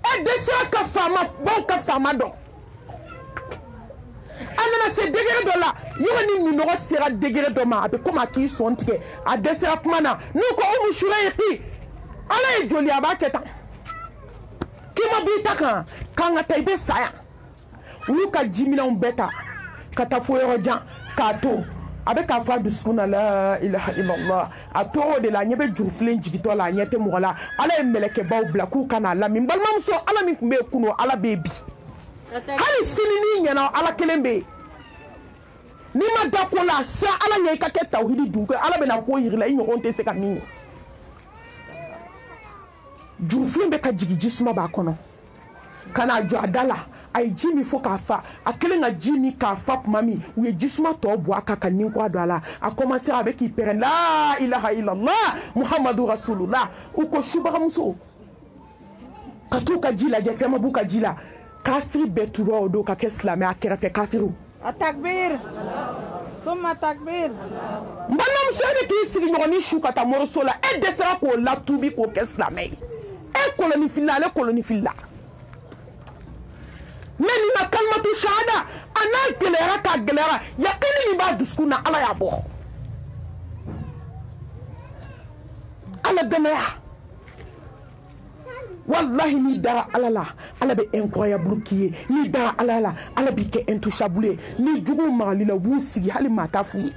e dɛsɛra ka baw ka faama dɔn a nana se degré dɔ la yɔrɔ ni minɔgɔ sera degré dɔ ma a bɛ komi a t'i sɔn tigɛ a dɛsɛra kuma na n'u ko Umu Shurayki ala ye joli a b'a kɛ tan k'i ma b'i ta kan k'an ka taa i bɛ sa yan u y'u ka jiminɛnw bɛɛ ta ka taa fo yɔrɔ jan k'a to a bɛ k'a fɔ a dusukun na la ilaha illallah a tor'o de la a ɲɛ bɛ jurufilen jigitɔ la a ɲɛ tɛ mɔgɔ la ala ye mɛlɛkɛbaw bila k'u ka n'a lamɛn balimamuso ala min tun bɛ yen kunun ala bɛ yen bi hali sini n'i ɲɛna ala kelen bɛ yen n'i ma da ko la sa ala ɲɛ i ka kɛ tawhidi dun ala bɛna ko yir'i la i ɲɔgɔn tɛ se ka min ye jurufilen bɛ ka jigin jisuma b'a kɔnɔ ka n'a jɔ a da la a ye ji min fo k'a fa a kɛlen ka ji min k'a fa tuma min u ye jisuma tɔ bɔ a kan ka nin kɔ a don a la a commencera a bɛ k'i pɛrɛn la ilaha illallah muhammadu rasulullah u ko subagamuso ka t'u ka ji lajɛ fɛn ma b'u ka ji la kafiri bɛɛ tura o don ka kɛ silamɛ a kɛrɛfɛ kafiriw a takbir summa takbir n balimamuso e bɛ k'i sigi ɲɔgɔnni su ka taa moriso la e dɛsɛra k'o latubi k'o kɛ silamɛ ye e kolonifilila ale kolonifilila ne nin ka kalimatu shahada a n'a gɛlɛyara k'a gɛlɛyara yakini min b'a dusukun na ala y'a bɔ ala dɛmɛya wallahi n'i dara ala la ala bɛ incroyable k'i ye n'i dara ala la ala b'i kɛ intouchable ye ni juguw magali la u b'u sigi hali maa t'a f'u ye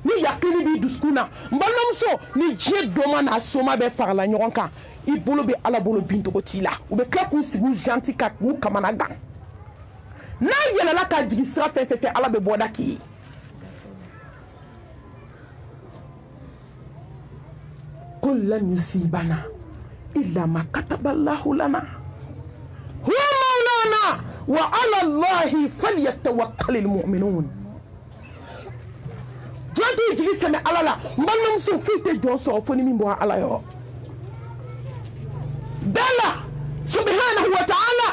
ni yakini b'i dusukun na n balimamuso ni diɲɛ doma n'a soma bɛɛ farala ɲɔgɔn kan i bolo bɛ ala bolo bintogo t'i la u bɛ tila k'u sigi u janti ka k'u kamana gan n'a yɛlɛla ka jigin sira fɛn fɛn fɛ ala bɛ bɔda k'i ye qul lan yusibana illa ma kataballahu lana huwa maulana wa ala allahi falyatawakkalul mu'minun jɔn t'i jigi sɛmɛ ala la n balimamuso foyi tɛ jɔn sɔrɔ fo ni min bɔra ala yɔrɔ bɛɛ subhanahu wa ta'ala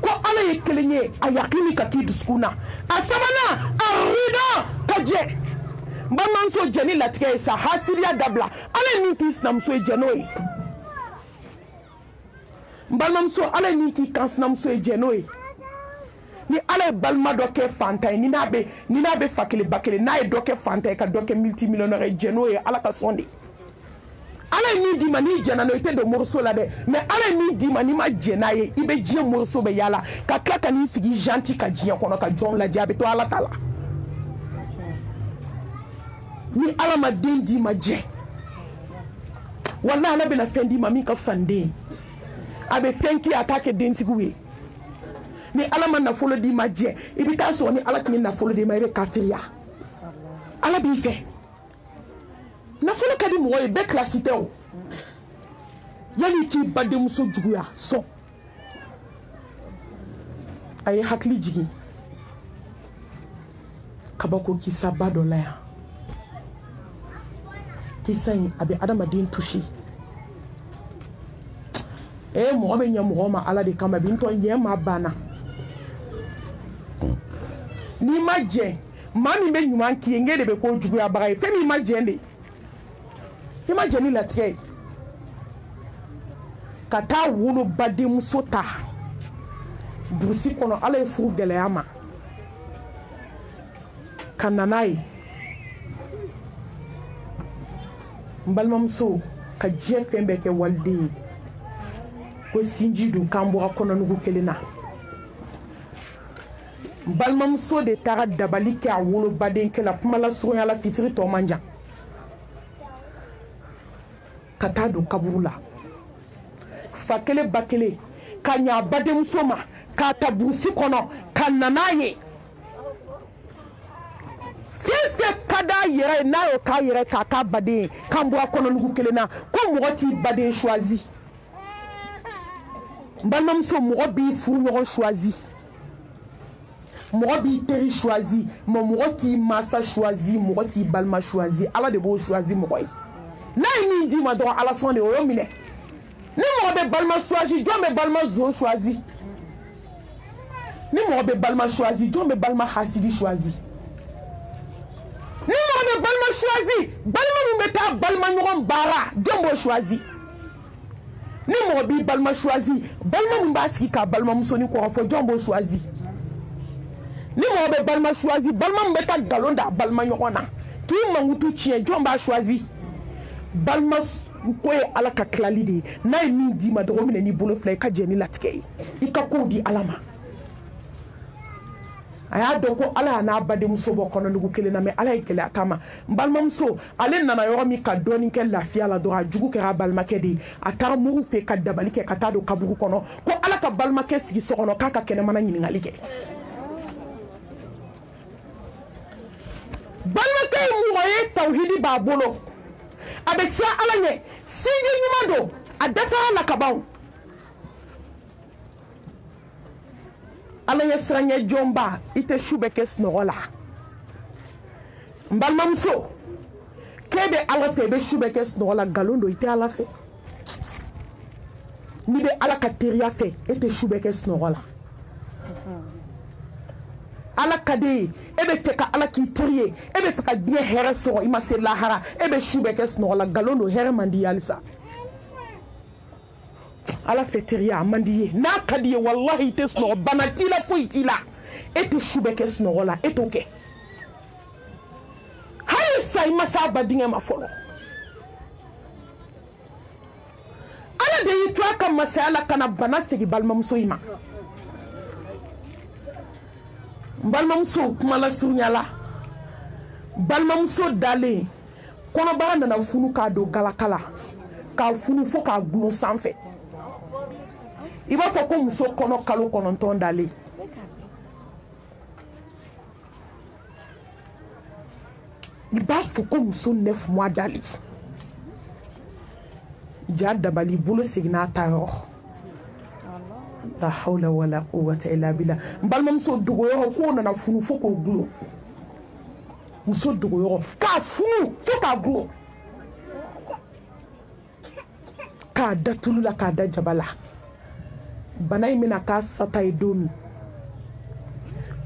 ko ala ye kelen ye a yakini ka k'i dusukun na a sabanan a rida ka jɛ n balimamuso jɛ ni latigɛ ye sa hasiriya dabila ala ye min k'i sinamuso ye jɛ n'o ye n balimamuso ala ye min k'i kan sinamuso ye jɛ n'o ye ni ala ye balima dɔ kɛ fantan ye ni n'a bɛ fa kelen ba kelen n'a ye dɔ kɛ fantan ye ka dɔ kɛ multimillionnaire ye jɛ n'o ye ala ka sɔn de ala ni di mani jena no ite do morceau la de mais ala ni di mani ma jena ye ibe jie morceau be yala ka klaka ni sigi gentil ka jie kono ka jom la diabe to ala tala ni ala ma den di ma je wallahi ala be na fendi mami ka fande abe fenki attaque dentiguwe ni ala ma na folo di ma je ibi ta so ni ala kini na folo di ma ibe kafiria ala bi fe na folo kadi mo e be classité o yani ki bade muso juguya so ay hakli jigi kabako ki sabado la ya ki sai abi adama din tushi mo be nya mo ma ala de kama binto ye ma bana ni maje mami be nyuma ki ngede be ko juguya bagai femi maje nde imagine ni latie kata wulu bade musota busi kono ala fu gele ama kananai mbalmamso ka jefe mbeke walde ko sinjidu kambo akono nugu kelena mbalmamso de tara dabali ke wulu bade ke la kuma la sunya la fitri to manja kata do kaburula fakele bakele kanya bade musoma kata busi kono kananaye fese kada yere na yo ka yere kaka bade kambo kono nugu kelena ko moti bade choisi mbalmam so mo bi fu yo choisi mo bi teri choisi mo moti masa choisi mo ti balma choisi ala de bo choisi mo koy na ni di ma do ala son de o mine ni mo be balma choisi jo me balma zo choisi ni mo be balma choisi jo me balma hasidi choisi ni mo be balma choisi balma mu beta balma nyon bara jombo choisi ni mo bi balma choisi balma mu baski ka balma musoni ko fo jombo choisi ni mo be balma choisi balma mu beta galonda balma nyona tu mangutu chien jomba choisi balma ko ye ala ka klali de na mi di ma do mi ni bolo fly ka jeni latike ika ko di alama aya do ko ala na bade muso bo kono nugu kele na me ala ikele akama balma muso ale nana yo mi ka doni ke lafia la do ajugu ke ra balma ke de atara mu fe ka dabali ke kata do kabugu kono ko ala ka balma ke sigi so kono kaka kene mana nyini ngali ke balma ke mu waye tawhidi ba bolo abesia ala nye sinji nyumado adafa ala kabaw ala yesranye jomba ite shubeke snogola mbalmamso kebe ala fe be shubeke snogola galondo ite ala fe ni be ala kateria fe ite shubeke snogola ala kade ebe feka ala ki terie ebe feka bien here so ima se lahara ebe shubeke snogola galondo here mandi yalisa ala feteria mandiye na kadiye wallahi tesno banatila foitila ete shubeke snogola etoke hali sai masaba dinga mafolo ala de yitwa kam masala kana banasegi balmamso ima balmamso kuma la sunyala balmamso dale kono bana na funu ka do galakala ka funu fo ka glo sanfe iba fo ko muso kono kalo kono ton dale iba fo ko muso 9 mois dale jadda bali bulu signa tayo la hawla wala quwwata illa billah mbalma muso dugo yo ko na funu fo ko glo muso dugo yo ka funu fo ka glo ka datulula ka da jabala banay mina ka satay domi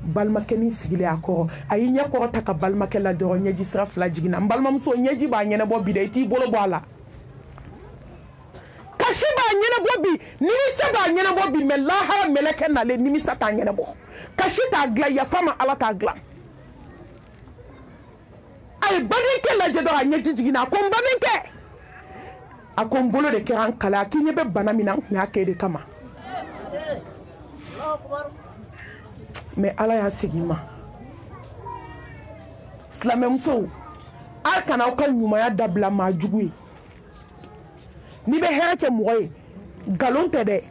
balma keni sigile akoro ayi nya ko taka balma kala do nya ji sra fla jigina balma muso nya ji ba nyene bo bidai ti bolo boala kashi ba nyene bo bi nimi se ba nyene bo bi me la ha meleke na le nimi sata nyene bo kashi ta gla ya fama ala ta gla ay badinke la jedo nya ji jigina ko badinke a ko n bolo de kɛra n kala k'i ɲɛ bɛ bana min na n kun y'a kɛ de kama mais ala y'a segin ma silamɛmusow a kana aw ka ɲumanya dabila maa jugu ye n'i bɛ hɛrɛ kɛ mɔgɔ ye nkalon tɛ dɛ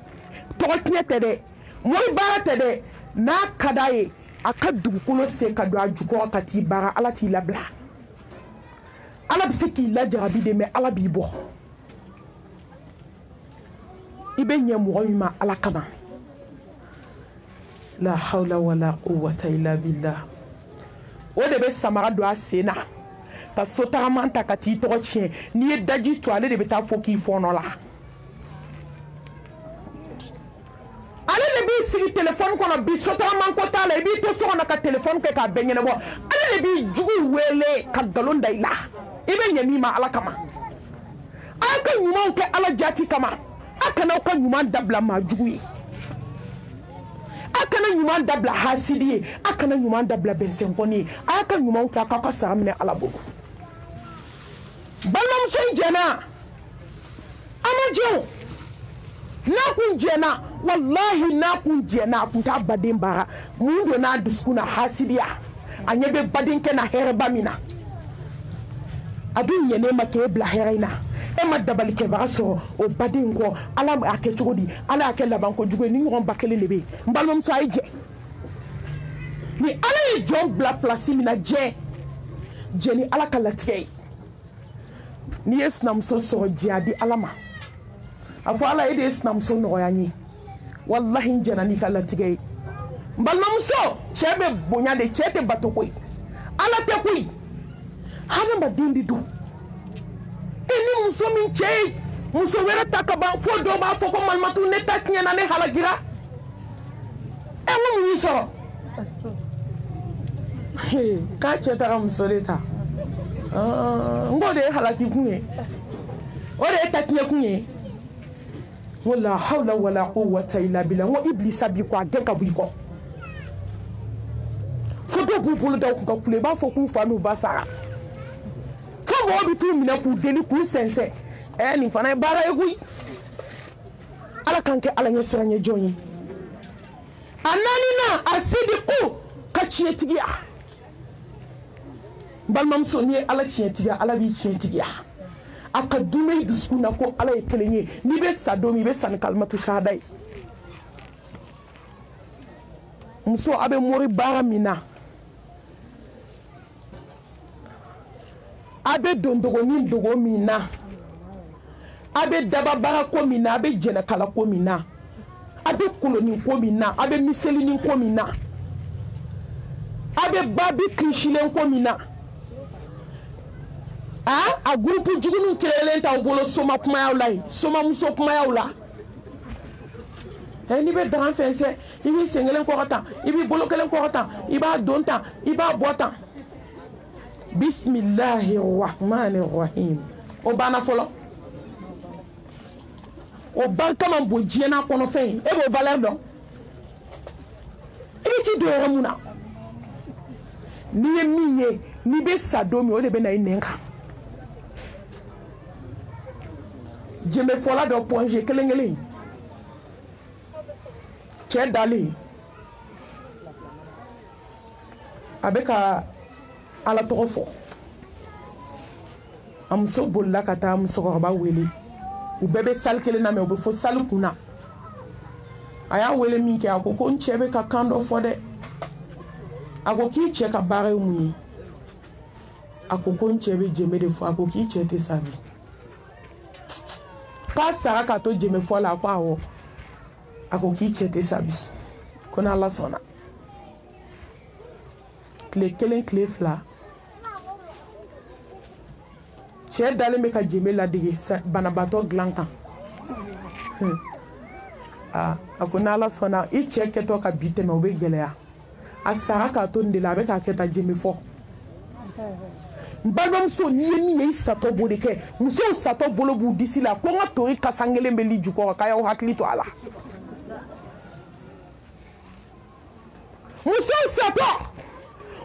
tɔgɔ tiɲɛ tɛ dɛ mori baara tɛ dɛ n'a ka d'a ye a ka dugukolo sen ka don a jukɔrɔ ka t'i baara ala t'i labila ala bɛ se k'i lajarabi de mais ala b'i bɔ i bɛ ɲɛ mɔgɔ min ma ala kama la hawla wala quwwata illa billah o de bɛ samara don a sen na ka sotagaman ta ka t'i tɔgɔ tiɲɛ n'i ye daji to ale de bɛ taa fɔ k'i fɔɔnɔ la ale de b'i sigi téléphone kɔnɔ bi sotagaman ko t'a la i b'i to so kɔnɔ ka téléphone kɛ k'a bɛɛ ɲɛnabɔ ale de b'i jugu wele ka nkalon da i la i bɛ ɲɛ min ma ala kama a ka ɲumanw kɛ ala jati kama a kana aw ka ɲuman dabila maa jugu ye a kana ɲuman dabila hasidi ye a kana ɲuman dabila bɛnsɛnkɔni ye a y'a ka ɲumanw kɛ a k'aw ka sara minɛ ala bolo balimamuso in jɛna a ma jɛn n'a kun jɛna wallahi n'a kun jɛna a kun t'a baden baara mun donna a dusukun na hasidiya a ɲɛ bɛ badenkɛ na hɛrɛba min na a dun ɲɛnen ma k'e bila hɛrɛ in na e ma dabalikɛbaga sɔrɔ o baden kɔ ala y'a kɛ cogo di ala y'a kɛ laban kojugu ye ni ɲɔgɔn ba kelen de bɛ yen n balimamuso a ye jɛ ni ala ye jɔn bila pilasi min na jɛ ni ala ka latigɛ ye n'i ye sinamuso sɔrɔ jɛ a di ala ma a fɔ ala e de ye sinamuso nɔgɔya n ye wallahi n jɛna n'i ka latigɛ ye n balimamuso cɛ bɛ bonya de cɛ tɛ bato koyi ala tɛ koyi hadamaden de don e ni muso min cɛ ye muso wɛrɛ ta ka ban fo dɔw b'a fɔ ko malimatu ne ta tiɲɛ na ne halagira e n ko mun y'i sɔrɔ k'a cɛ taara muso de ta n ko de ye halaki kun ye o de ye ta tiɲɛ kun ye n ko la hawla wala quwwata illa billah n ko ibilisa b'i kɔ a gɛn ka bɔ i kɔ fo dɔw b'u bolo da u kun ka kule i b'a fɔ k'u fa n'u ba sara fo mɔgɔw bɛ t'u minɛ k'u deli k'u sɛnsɛn nin fana ye baara ye koyi ala k'an kɛ ala ɲɛ siran ɲɛ jɔn ye a naaninan a sidiku ka tiɲɛtigiya balimamuso n'i ye ala tiɲɛtigiya ala b'i tiɲɛtigiya a ka dunbe i dusukun na ko ala ye kelen ye n'i bɛ sa don min i bɛ sa ni kalimatu shahada ye muso a bɛ mori baara min na a bɛ don dɔgɔnin dogo min na a bɛ dababaga ko min na a bɛ jɛnɛkala ko min na a bɛ kolonin ko min na a bɛ miselinin ko min na a bɛ babi kirisilen ko min na a gurupu juguninw kelen t'aw bolo soma kumayaw la yen somamuso kumayaw la n'i bɛ dagan fɛnsɛn i b'i sen kelen kɔrɔ tan i b'i bolo kelen kɔrɔ tan i b'a don tan i b'a bɔ tan bisimilahi rahmani rahim o banna fɔlɔ o barika man bon diɲɛ n'a kɔnɔfɛn ye e b'o valeur dɔn i bɛ t'i don yɔrɔ mun na n'i ye min ye n'i bɛ sa don min o de bɛ na i nɛn kan jɛnbɛfɔla dɔ pɔnze kelen kelen cɛ dalen a bɛ ka ala tɔgɔ fɔ a muso bolila ka taa musokɔrɔba wele u bɛɛ bɛ sali kelen na mɛ u bɛ fɔ sali kun na a y'a wele min kɛ a ko n cɛ bɛ ka kan dɔ fɔ dɛ a ko k'i cɛ ka baara ye mun ye a ko n cɛ bɛ jɛnbɛ de fɔ a ko k'i cɛ tɛ sa bi k'a sara ka to jɛnbɛfɔ la a ko awɔ a ko k'i cɛ tɛ sa bi ko n'ala sɔnna tile kelen tile fila cɛ dalen bɛ ka jɛnbɛ ladege banabaatɔ dilan kan a ko n'ala sɔnna i cɛ kɛtɔ ka bi tɛmɛ o bɛ gɛlɛya a sara k'a to nin de la a bɛ k'a kɛ ta jɛnbɛfɔ n balimamuso n'i ye min ye i satɔ b'o de kɛ musow satɔ bolo b'u disi la ko n ka tori kasan kelen bɛ li jukɔrɔ k'a y'aw hakili to a la musow satɔ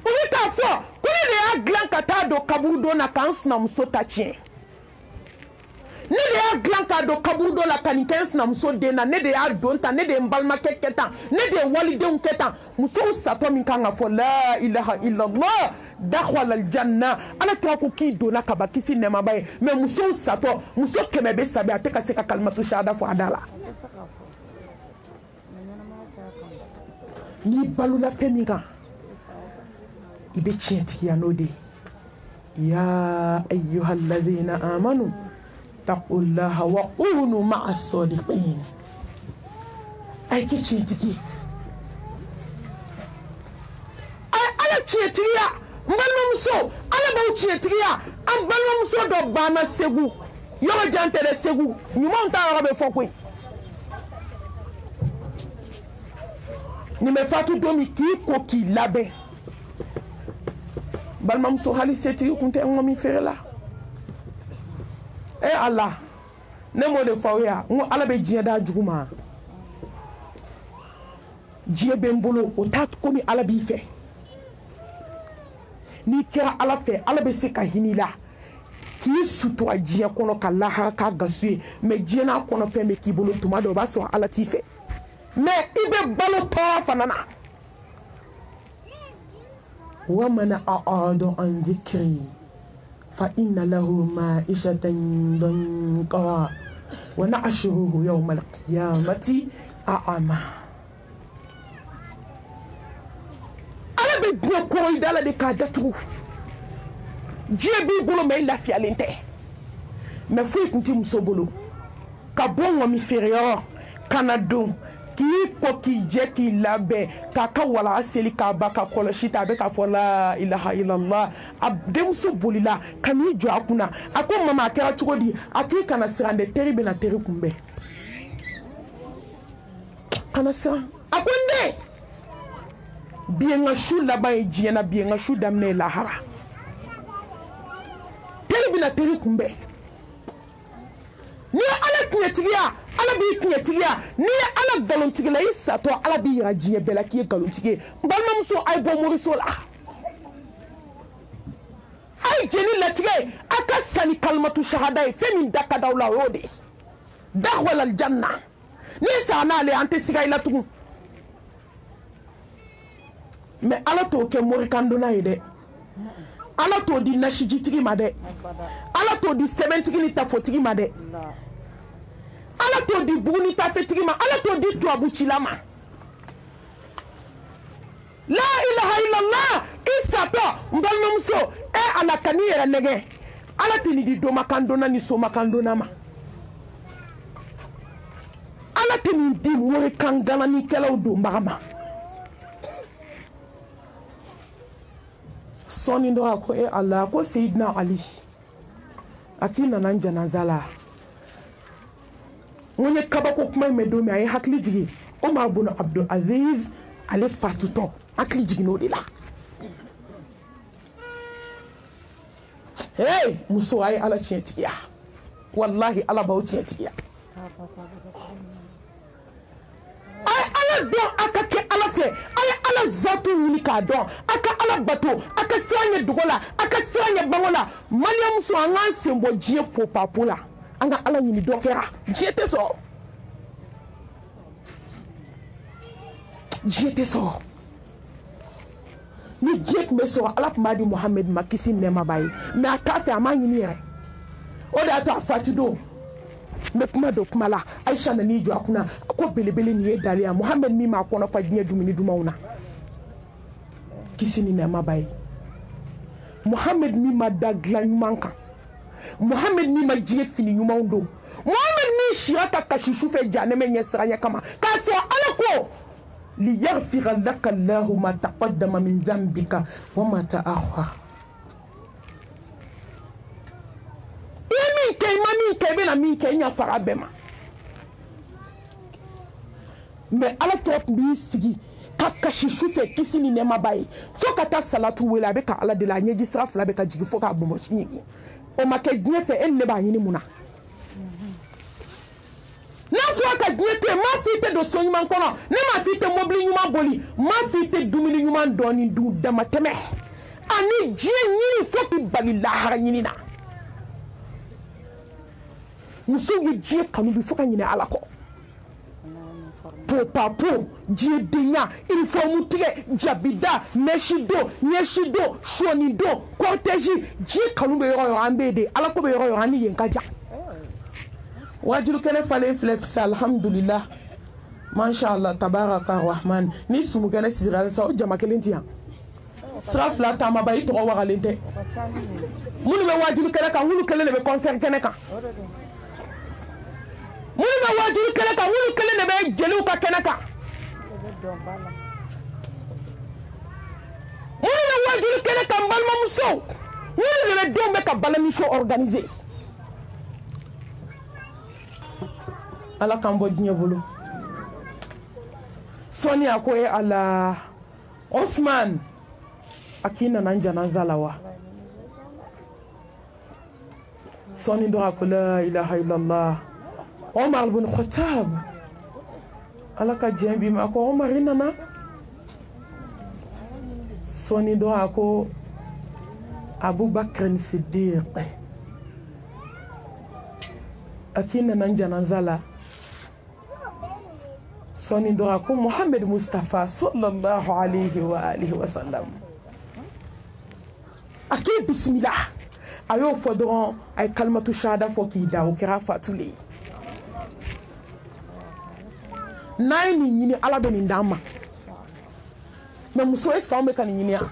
u bɛ k'a fɔ ko ne de y'a dilan ka taa don kaburu don na k'an sinamuso ta tiɲɛ ne de y'a dilan k'a don kaburu dɔ la ka nin kɛ n sinamuso den na ne de y'a don tan ne de ye n balimakɛ kɛ tan ne de ye walidenw kɛ tan musow satɔ min kan ka fɔ la ilaha illallah dakhwala aljanna ala kira ko k'i donna ka ban kisi nɛmaba ye mais musow satɔ muso 100 bɛ sabi a tɛ ka se ka kalimatu shahada fɔ a da la n'i balola fɛn min kan i bɛ tiɲɛtigiya n'o de ye ya ayyuhallazina amanu taqullaha wa kunu ma'a sadiqin ay ki tiɲɛtigi ala tiɲɛtigiya n balimamuso ala b'aw tiɲɛtigiya an balimamuso dɔ banna segu yɔrɔ jan tɛ dɛ segu ɲumanw ta yɔrɔ bɛ fɔ koyi nin bɛ fatu don min k'i ko k'i labɛn balimamuso hali setigi kun tɛ ŋɔmi feere la ala ne m'o de fɔ aw ye n ko ala bɛ diɲɛ d'a jugu ma diɲɛ bɛ n bolo o t'a komi ala b'i fɛ n'i kɛra ala fɛ ala bɛ se ka hinɛ i la k'i sutura diɲɛ kɔnɔ ka lahara k'a gasu ye mais diɲɛ n'a kɔnɔ fɛn bɛ k'i bolo tuma dɔ o b'a sɔrɔ ala t'i fɛ mais i bɛ balo tɔɔrɔ fana na ومن أعرض عن ذكري فإن له معيشة ضنكا ونحشره يوم القيامة أعمى ala bɛ diɲɛ kɔrɔ i da la de k'a datugu diɲɛ b'i bolo mais i lafiyalen tɛ mais foyi tun tɛ muso bolo ka bɔ ŋɔmi feereyɔrɔ ka na don k'i ko k'i jɛ k'i labɛn k'a ka walaga seli k'a ba ka kɔlɔsi ta a bɛ k'a fɔ la ilaha illallah a denmuso bolila ka n'i jɔ a kunna a ko mama a kɛra cogo di a k'i kana siran dɛ teri bɛna teri kunbɛn kana siran a ko n den bi ye n ka su laban ye diɲɛ na bi ye n ka su daminɛ ye lahara teri bɛna teri kunbɛn n'i ye ala tiɲɛtigiya ala b'i tiɲɛtigiya n'i ye ala nkalontigila i satɔ ala b'i yira diɲɛ bɛɛ la k'i ye nkalontigɛ ye n balimamuso a ye bɔ moriso la a ye jeni latigɛ a ka sa ni kalimatu shahada ye fɛn min da ka d'aw la o y'o de ye dakhwala aljanna n'i sara n'ale an tɛ siga i la tugun mais ala t'o kɛ morikandonna ye dɛ ala t'o di nasijitigi ma dɛ ala t'o di sɛbɛntigi ni tafotigi ma dɛ ala t'o di buguni tafetigi ma ala t'o di tubabucila ma la ilaha illallah i satɔ n balimamuso ala ka n'i yɛrɛ nɛgɛ ala tɛ nin di domakandonna ni somakandonna ma ala tɛ nin di morikangannanikɛlaw donbaga ma sɔɔni dɔ a ko ala ko seyidina ali a k'i nana n janaza la n ko n ye kabako kuma in mɛn don min a ye hakili jigin Omar bun Abdul Aziz ale fatutɔ hakili jiginna o de la hey muso a ye ala tiɲɛtigiya wallahi ala b'aw tiɲɛtigiya a ye ala dɔn a ka kɛ ala fɛ a ye ala zatu ɲini k'a dɔn a ka ala bato a ka siran ɲɛ dogo la a ka siran ɲɛ bango la maliyamuso an k'an sen bɔ diɲɛ popapo la an ka ala ɲini dɔ kɛra diɲɛ tɛ sɔrɔ diɲɛ tɛ sɔrɔ ni diɲɛ tun bɛ sɔrɔ ala tun b'a di Muhamɛdi ma kisi nɛɛma b'a ye mais a t'a fɛ a m'a ɲini yɛrɛ o de y'a to a fati don n bɛ kuma don kuma la Ayisa nan'i jɔ a kunna a ko belebele nin ye dalen yan Muhamɛdi min m'a kɔnɔ fa diɲɛ dumuni dumanw na kisi ni nɛɛma b'a ye Muhamɛdi min ma da dilan ɲuman kan Muhamɛdi min ma diɲɛ fini ɲumanw don Muhamɛdi min sira ka kasi sufɛ janɛmɛ ɲɛ siranɲɛ kama k'a sɔrɔ ala ko liyaghfira laka Allahu ma taqaddama min dhanbika wa ma ta'akhkhara i ye min kɛ i ma min kɛ i bɛna min kɛ i ɲa fara bɛɛ ma mais ala tɔ tun b'i sigi ka kasi sufɛ kisi ni nɛɛma b'a ye fo ka taa salatu wele a bɛ ka ala deli a ɲɛji sira fila bɛ ka jigin fo k'a bɔnbɔn ɲigin o ma kɛ diɲɛ fɛ e ni ne b'a ɲini mun na n'a fɔra ka diɲɛ to yen m'a fɔ i tɛ don so ɲuman kɔnɔ ne m'a fɔ i tɛ mobili ɲuman boli m'a fɔ i tɛ dumuni ɲuman dɔɔni dun damatɛmɛ ani diɲɛ ɲini fo k'i bali lahara ɲini na muso ye diɲɛ kanu bi fo ka ɲinɛ Ala kɔ po papo diɲɛ denya uniforme tigɛ jabida mèche do ɲɛsi do sɔni do cortège diɲɛ kanu bɛ yɔrɔ yɔrɔ an bɛ de Ala ko bɛ yɔrɔ yɔrɔ an ni yen ka jan wajulu kɛnɛ falen filɛ fisa alhamdulillah masha Allah tabaraka rahman ni sumu kɛnɛ sigira sa o jama kelen ti yan sira fila taama ba i tɔgɔ wagalen tɛ minnu bɛ wajulu kɛnɛ kan wulu kelen de bɛ concert kɛnɛ kan minnu bɛ wajulu kɛnɛ kan wulu kelen de bɛ jeliw ka kɛnɛ kan minnu bɛ wajulu kɛnɛ kan balimamusow wulu de bɛ denw bɛ ka balani show organiser Ala k'an bɔ diɲɛ bolo sɔni a ko ala Osman a k'i nana janaza la wa sɔni dɔ a ko la ilaha illallah Omar ibn Khattab Ala ka diɲɛ bi ma a ko Omar i nana sɔni dɔ a ko Abubakar Siddiq a k'i nana janaza la sɔni dɔ a ko Muhammad Mustafa sallallahu alayhi wa alihi wa sallam a k'i bisimila a y'o fɔ dɔrɔn a ye kalimatu shahada fɔ k'i da o kɛra fatulen ye n'a ye nin ɲini Ala bɛ nin d'an ma mais muso est-ce que anw bɛ ka nin ɲini wa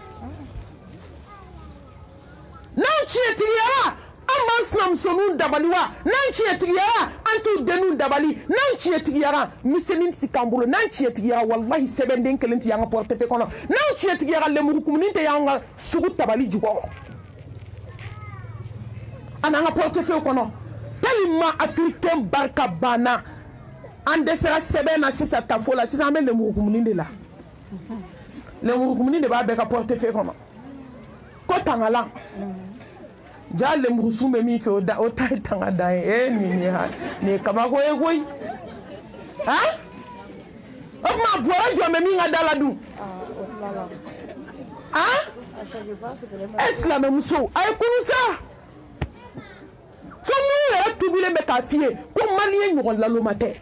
n'anw tiɲɛtigiyara an b'an sinamusoninw dabali wa n'an tiɲɛtigiyara an t'u denninw dabali n'an tiɲɛtigiyara misɛnnin tɛ k'an bolo n'an tiɲɛtigiyara walahi sɛbɛnden kelen tɛ y'an ka portefeuille kɔnɔ n'an tiɲɛtigiyara lemurukumuni tɛ y'an ka sugu tabali jukɔrɔ a n'an ka portefeuille kɔnɔ tellement africain barika banna an dɛsɛra sɛbɛn na sisan tafo la sisan an bɛ lemurukumuni de la lemurukumuni de b'a bɛɛ ka portefeuille kɔnɔ ko tangalan ja lemurusun bɛ min fɛ o ta ye tanga da ye nin ye kabako ye koyi han o tuma bɔrɛ jɔn bɛ min ka da la dun han e silamɛmuso a ye kunu sa fo minnu yɛrɛ tubilen bɛ k'a f'i ye ko maliyɛn ɲɔgɔn laloma tɛ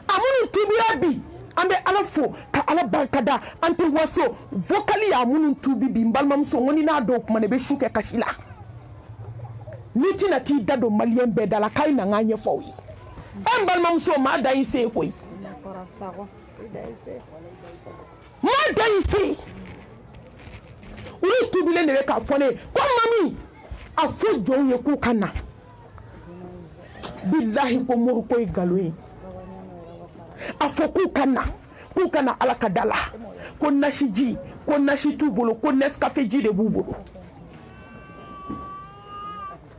a minnu tubira bi an bɛ Ala fo ka Ala barikada an tɛ waso vocali y'a minnu tubi bi n balimamuso ko ni n'a dɔw kuma ne bɛ su kɛ kasi la n'i tɛna t'i da don maliyɛn bɛɛ da la k'a ye na n k'a ɲɛfɔ aw ye e n balimamuso maa da y'i se ye koyi maa da y'i se olu tubilen de bɛ k'a fɔ ne ye ko mami a fɔ jɔnw ye k'u ka na bilahi ko mori ko ye nkalon ye a fɔ k'u ka na Ala ka da la ko nasi ji ko nasi t'u bolo ko Nescafé ji de b'u bolo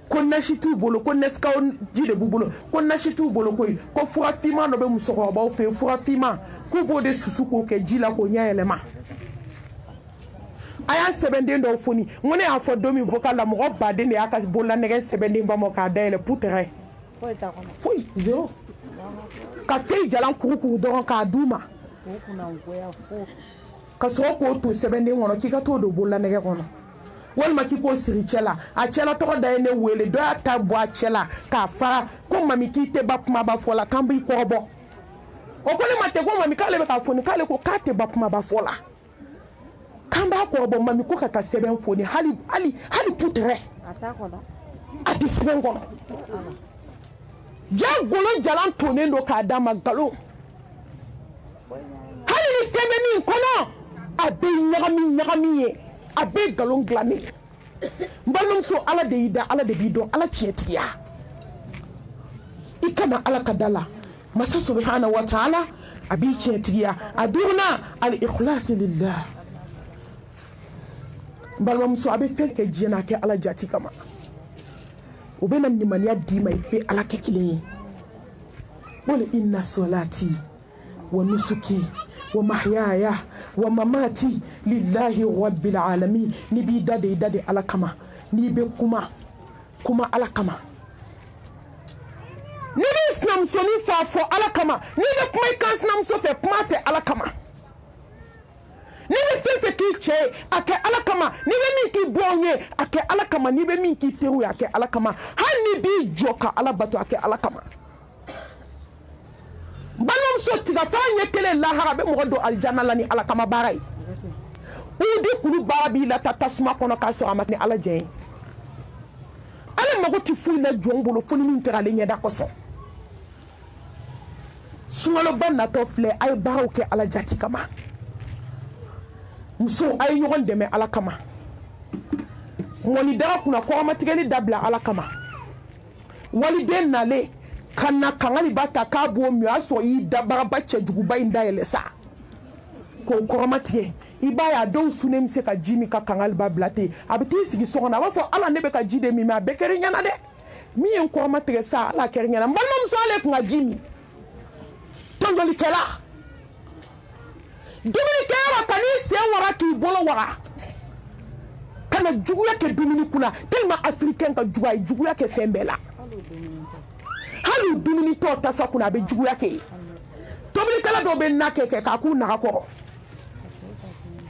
ko nasi t'u bolo ko Nescafé ji de b'u bolo ko nasi t'u bolo koyi ko fura finman dɔ bɛ musokɔrɔbaw fɛ yen fura finman k'u b'o de susu k'o kɛ ji la k'o ɲɛ yɛlɛma a y'a sɛbɛnden dɔw foni n ko ne y'a fɔ don min vocal la mɔgɔ baden de y'a ka bololanɛgɛ sɛbɛnden ba ma k'a dayɛlɛ poutre foyi zéro ka fɛn jalan kurukuru dɔrɔn k'a d'u ma ka sɔrɔ k'o to sɛbɛnden kɔnɔ k'i ka t'o don bololanɛgɛ kɔnɔ walima k'i k'o siri cɛ la a cɛla tɔgɔ da ye ne wele dɔ y'a ta bɔ a cɛ la k'a fara ko mami k'i tɛ ba kumaba fɔ la k'an b'i kɔrɔbɔ o ko ne ma tɛ ko mami k'ale bɛ k'a foni k'ale ko k'a tɛ ba kumaba fɔ la k'an b'a kɔrɔbɔ mami ko ka taa sɛbɛn foni hali poutre a tɛ sɛbɛn kɔnɔ ja golo jalan tonnen don k'a d'a ma nkalon hali ni fɛn bɛ min kɔnɔ a bɛ ɲagami ye a bɛ nkalon dilannen n balimamuso Ala de y'i da Ala de b'i dɔn Ala tiɲɛtigiya i kana Ala ka da la masa subhanahu wa ta'ala a b'i tiɲɛtigiya a duurunan al-ikhlas lillah n balimamuso a bɛ fɛn kɛ diɲɛ na a kɛ Ala jati kama o bɛ na nimaniya d'i ma i bɛ Ala kɛ kelen ye wala inna salati wa nusuki wa mahyaya wa mamati lillahi rabbil alamin ni b'i da de Ala kama n'i bɛ kuma Ala kama ni bɛ sinamusonin fɔ Ala kama n'i bɛ kuma i kan sinamuso fɛ kuma fɛ Ala kama ni bɛ fɛn fɛn k'i cɛ ye a kɛ Ala kama ni bɛ min k'i bɔn ye a ke ala kama ni be min ki teru ya ke ala kama hani bi joka ala bato ya ke ala kama balom so tiga fa nye kele lahara be mo do aljanna la ni ala kama baray udi kulu barabi la tatasma kono ka so amat ni ala jen ala mago ti fu la jombolo fo ni min tera le nyeda ko so sungalo banna to fle ay baraw ke ala jati kama muso ay yogon deme ala kama ngoni dara kuna ko amatigeli dabla ala kama waliden nale kana kangali bata kabo mi aso yi dabara bache juguba inda yelesa ko ko amatige ibaya do sunem se ka jimi ka kangali bablate abiti sigi sokona wa fo ala nebe ka jide mi ma bekeri nyana de mi en ko amatige sa ala keri nyana mbalmam so ale ko jimi tondoli kela dumuni kera kani se wara ki bolo wara kana juguya ke dumuni kula tellement africain ka juguya ke fembela halu dumuni to tasa kuna be juguya ke tobili kala do be nake ke ka ku na ko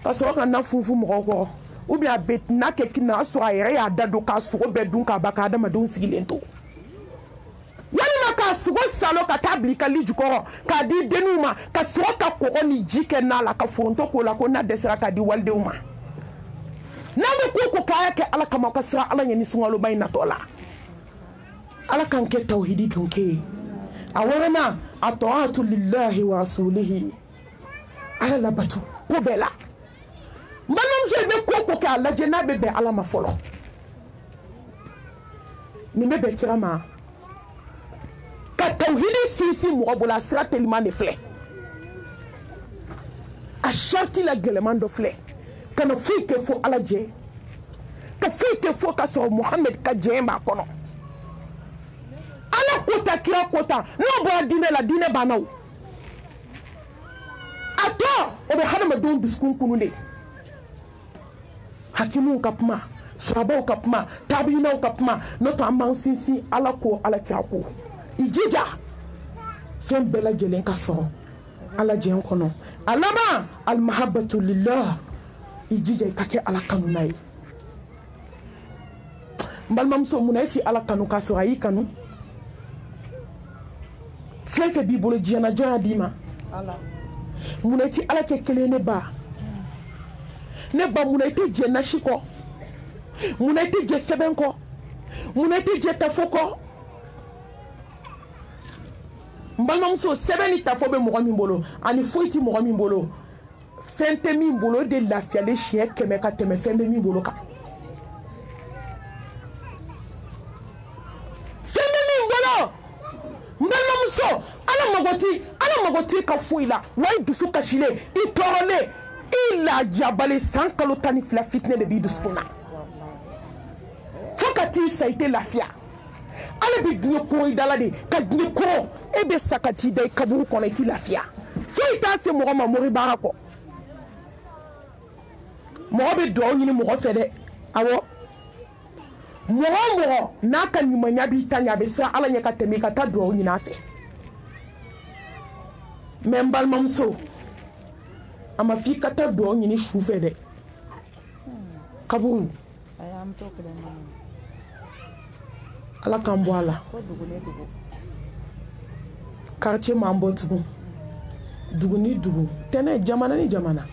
paso ka na fufu mo ko ou bien bet nake kina so ayere ya dado ka so be dun ka baka da madun sigilento yani maka sugo salo ka tabli ka liju ko ka di denuma ka so ka ko ni jike na la ka fonto ko la ko na desera ka di walde uma na be ko kaya ke ala kama ka sira ala nyani sungalo bayna tola ala kan ke tauhidi tunke awarana ata'atu lillahi wa rasulihi ala labatu ko bela manam je be ko ka ala je na be ala ma folo ni be be kirama ka tauhidi sisi mo bola sira tellement de flé a sharti la gelemando flé kana fike fo ala je ka fike fo ka so Muhammad ka je ma kono ala kota kira kota no bo dine la dine banaw ato o be hada ma don diskun kununde hakimu kapma sahaba kapma tabiina kapma no to amman sinsi ala ko ala kira ko ijija fen bela jelen ka so ala je kono alama al mahabbatu lillah ijija kake ala kanu nay mbalmam so munati ala kanu ka so ayi kanu fefe bi bolo jana jana dima ala munati ala ke kele ne ba munati je na shiko munati je sebenko munati je tafoko mbalmam so sebeni tafobe mo min bolo ani foiti mo min bolo fente min bolo de lafia le chien keme ka teme fembe min bolo ka fembe min bolo mbalmam so ala magoti ka fuila way dusu ka shile itorole ila jabale sankalo tani fla fitne de biduskuna fokati saite lafia ala bi gnyo ko idala de ka gnyo ko e be sakati de kaburu kono iti lafia so ita se mo ma mori barako mo be do nyini mo fede awo mo na ka ni manya bi tanya be sa ala nya ka temi ka ta do nyina afe membal mamso ama fi ka ta do nyini shu fede kaburu ayam to ko ala kan bo ala quartier mambo tugu dugu ni dugu tene jamana ni jamana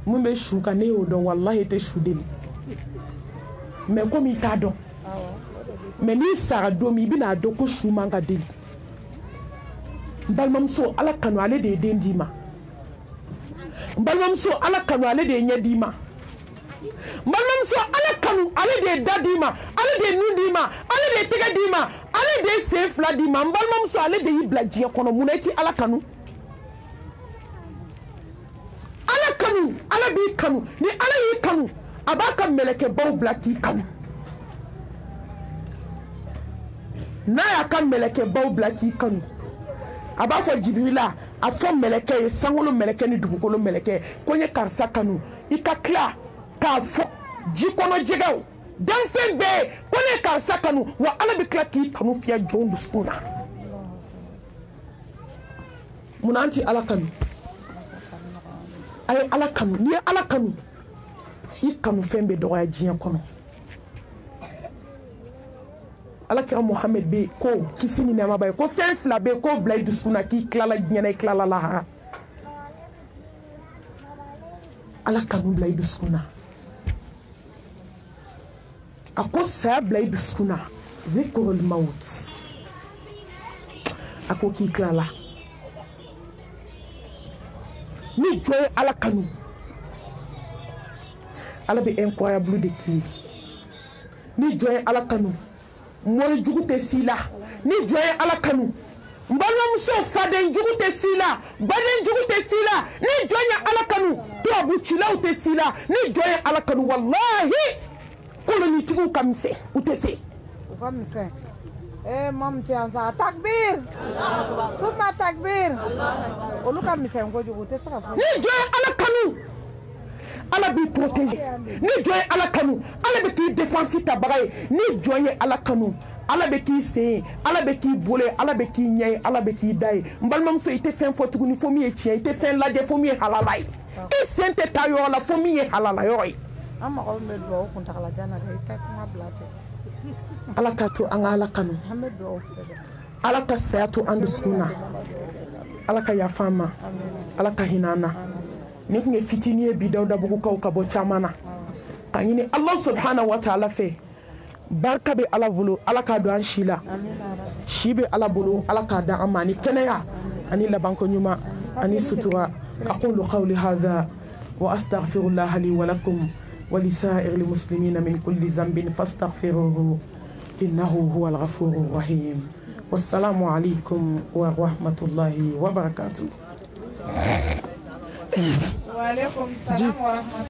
mun be shu ka ne o don wallahi te shu deli mais comme il t'a don mais ni sara do mi bi na do ko shu manga deli balmam so ala kanu ale de dendima balmam so ala kanu ale de nyadima balmam so ala kanu ale de dadima ale de nudima ale de tegadima ale de sefladima balmam so ale de iblaji kono muneti ala kanu ala bi kanu ni ala yi kanu abaka meleke baw blaki kanu na ya kan meleke baw blaki kanu aba fo jibrila a fo meleke sangolo meleke ni dugukolo meleke konye karsa kanu ikakla ka fo jikono jegaw dan fembe konye karsa kanu wa ala bi klaki kanu fiya jondu suna munanti ala kanu ay ala kanu ni ala kanu i kanu fɛn bɛ dɔgɔya diɲɛ kɔnɔ alakira Muhammed be ko kisi ni nɛɛma b'a ye ko fɛn fila be ko bila i dusukun na k'i tilala diɲɛ na i tilala lahara ala kanu bila i dusukun na a ko saya bila i dusukun na dhikrul maut a ko k'i tilala ni jɔn ye ala kanu ala bɛ incroyable de k'i ye ni jɔn ye ala kanu mɔri jugu tɛ s'i la ni jɔn ye ala kanu n balimamuso faden jugu tɛ s'i la baden jugu tɛ s'i la ni jɔn ye ala kanu turabu cilaw tɛ s'i la ni jɔn ye ala kanu walahi kolonitigiw ka misɛn u tɛ se u ka misɛn mam cɛ an sa takbir summa takbir olu ka misɛn kojugu u tɛ se ka fɔ ni jɔn ye ala kanu ala b'i protéger ni jɔn ye ala kanu ala bɛ k'i défense tabaga ye ni jɔn ye ala kanu ala bɛ k'i sen ye ala bɛ k'i bolo ye ala bɛ k'i ɲɛ ye ala bɛ k'i da ye n balimamuso i tɛ fɛn fɔ tuguni fo min ye tiɲɛ i tɛ fɛn lajɛ fo min ye halala ye i sen tɛ taa yɔrɔ la fo min ye halala yɔrɔ ye an mɔgɔw bɛ dugawu kuntagalajan na dɛ i tɛ kuma bila ten ala k'a to an ka ala kanu an bɛ dugawu fɛ dɛ ala ka saya to an dusukun na ala ka yafa an ma ala ka hinɛ an na ni tun ye fitinin ye bi Dawudabugukaw ka bɔ caman na ka ɲini Allah subhanahu wa ta'ala fɛ barika bɛ ala bolo ala k'a don an si la si bɛ ala bolo ala k'a dan an ma ani kɛnɛya ani labanko ɲuman ani sutura aqulu qawli hadha wa astaghfirullah li wa lakum wa li sa'iril muslimina min kulli dhanbin fastaghfiruhu innahu huwal ghafurur rahim wassalamu alaykum wa rahmatullahi wa barakatuh. Wa alaikum salam wa rahmatullahi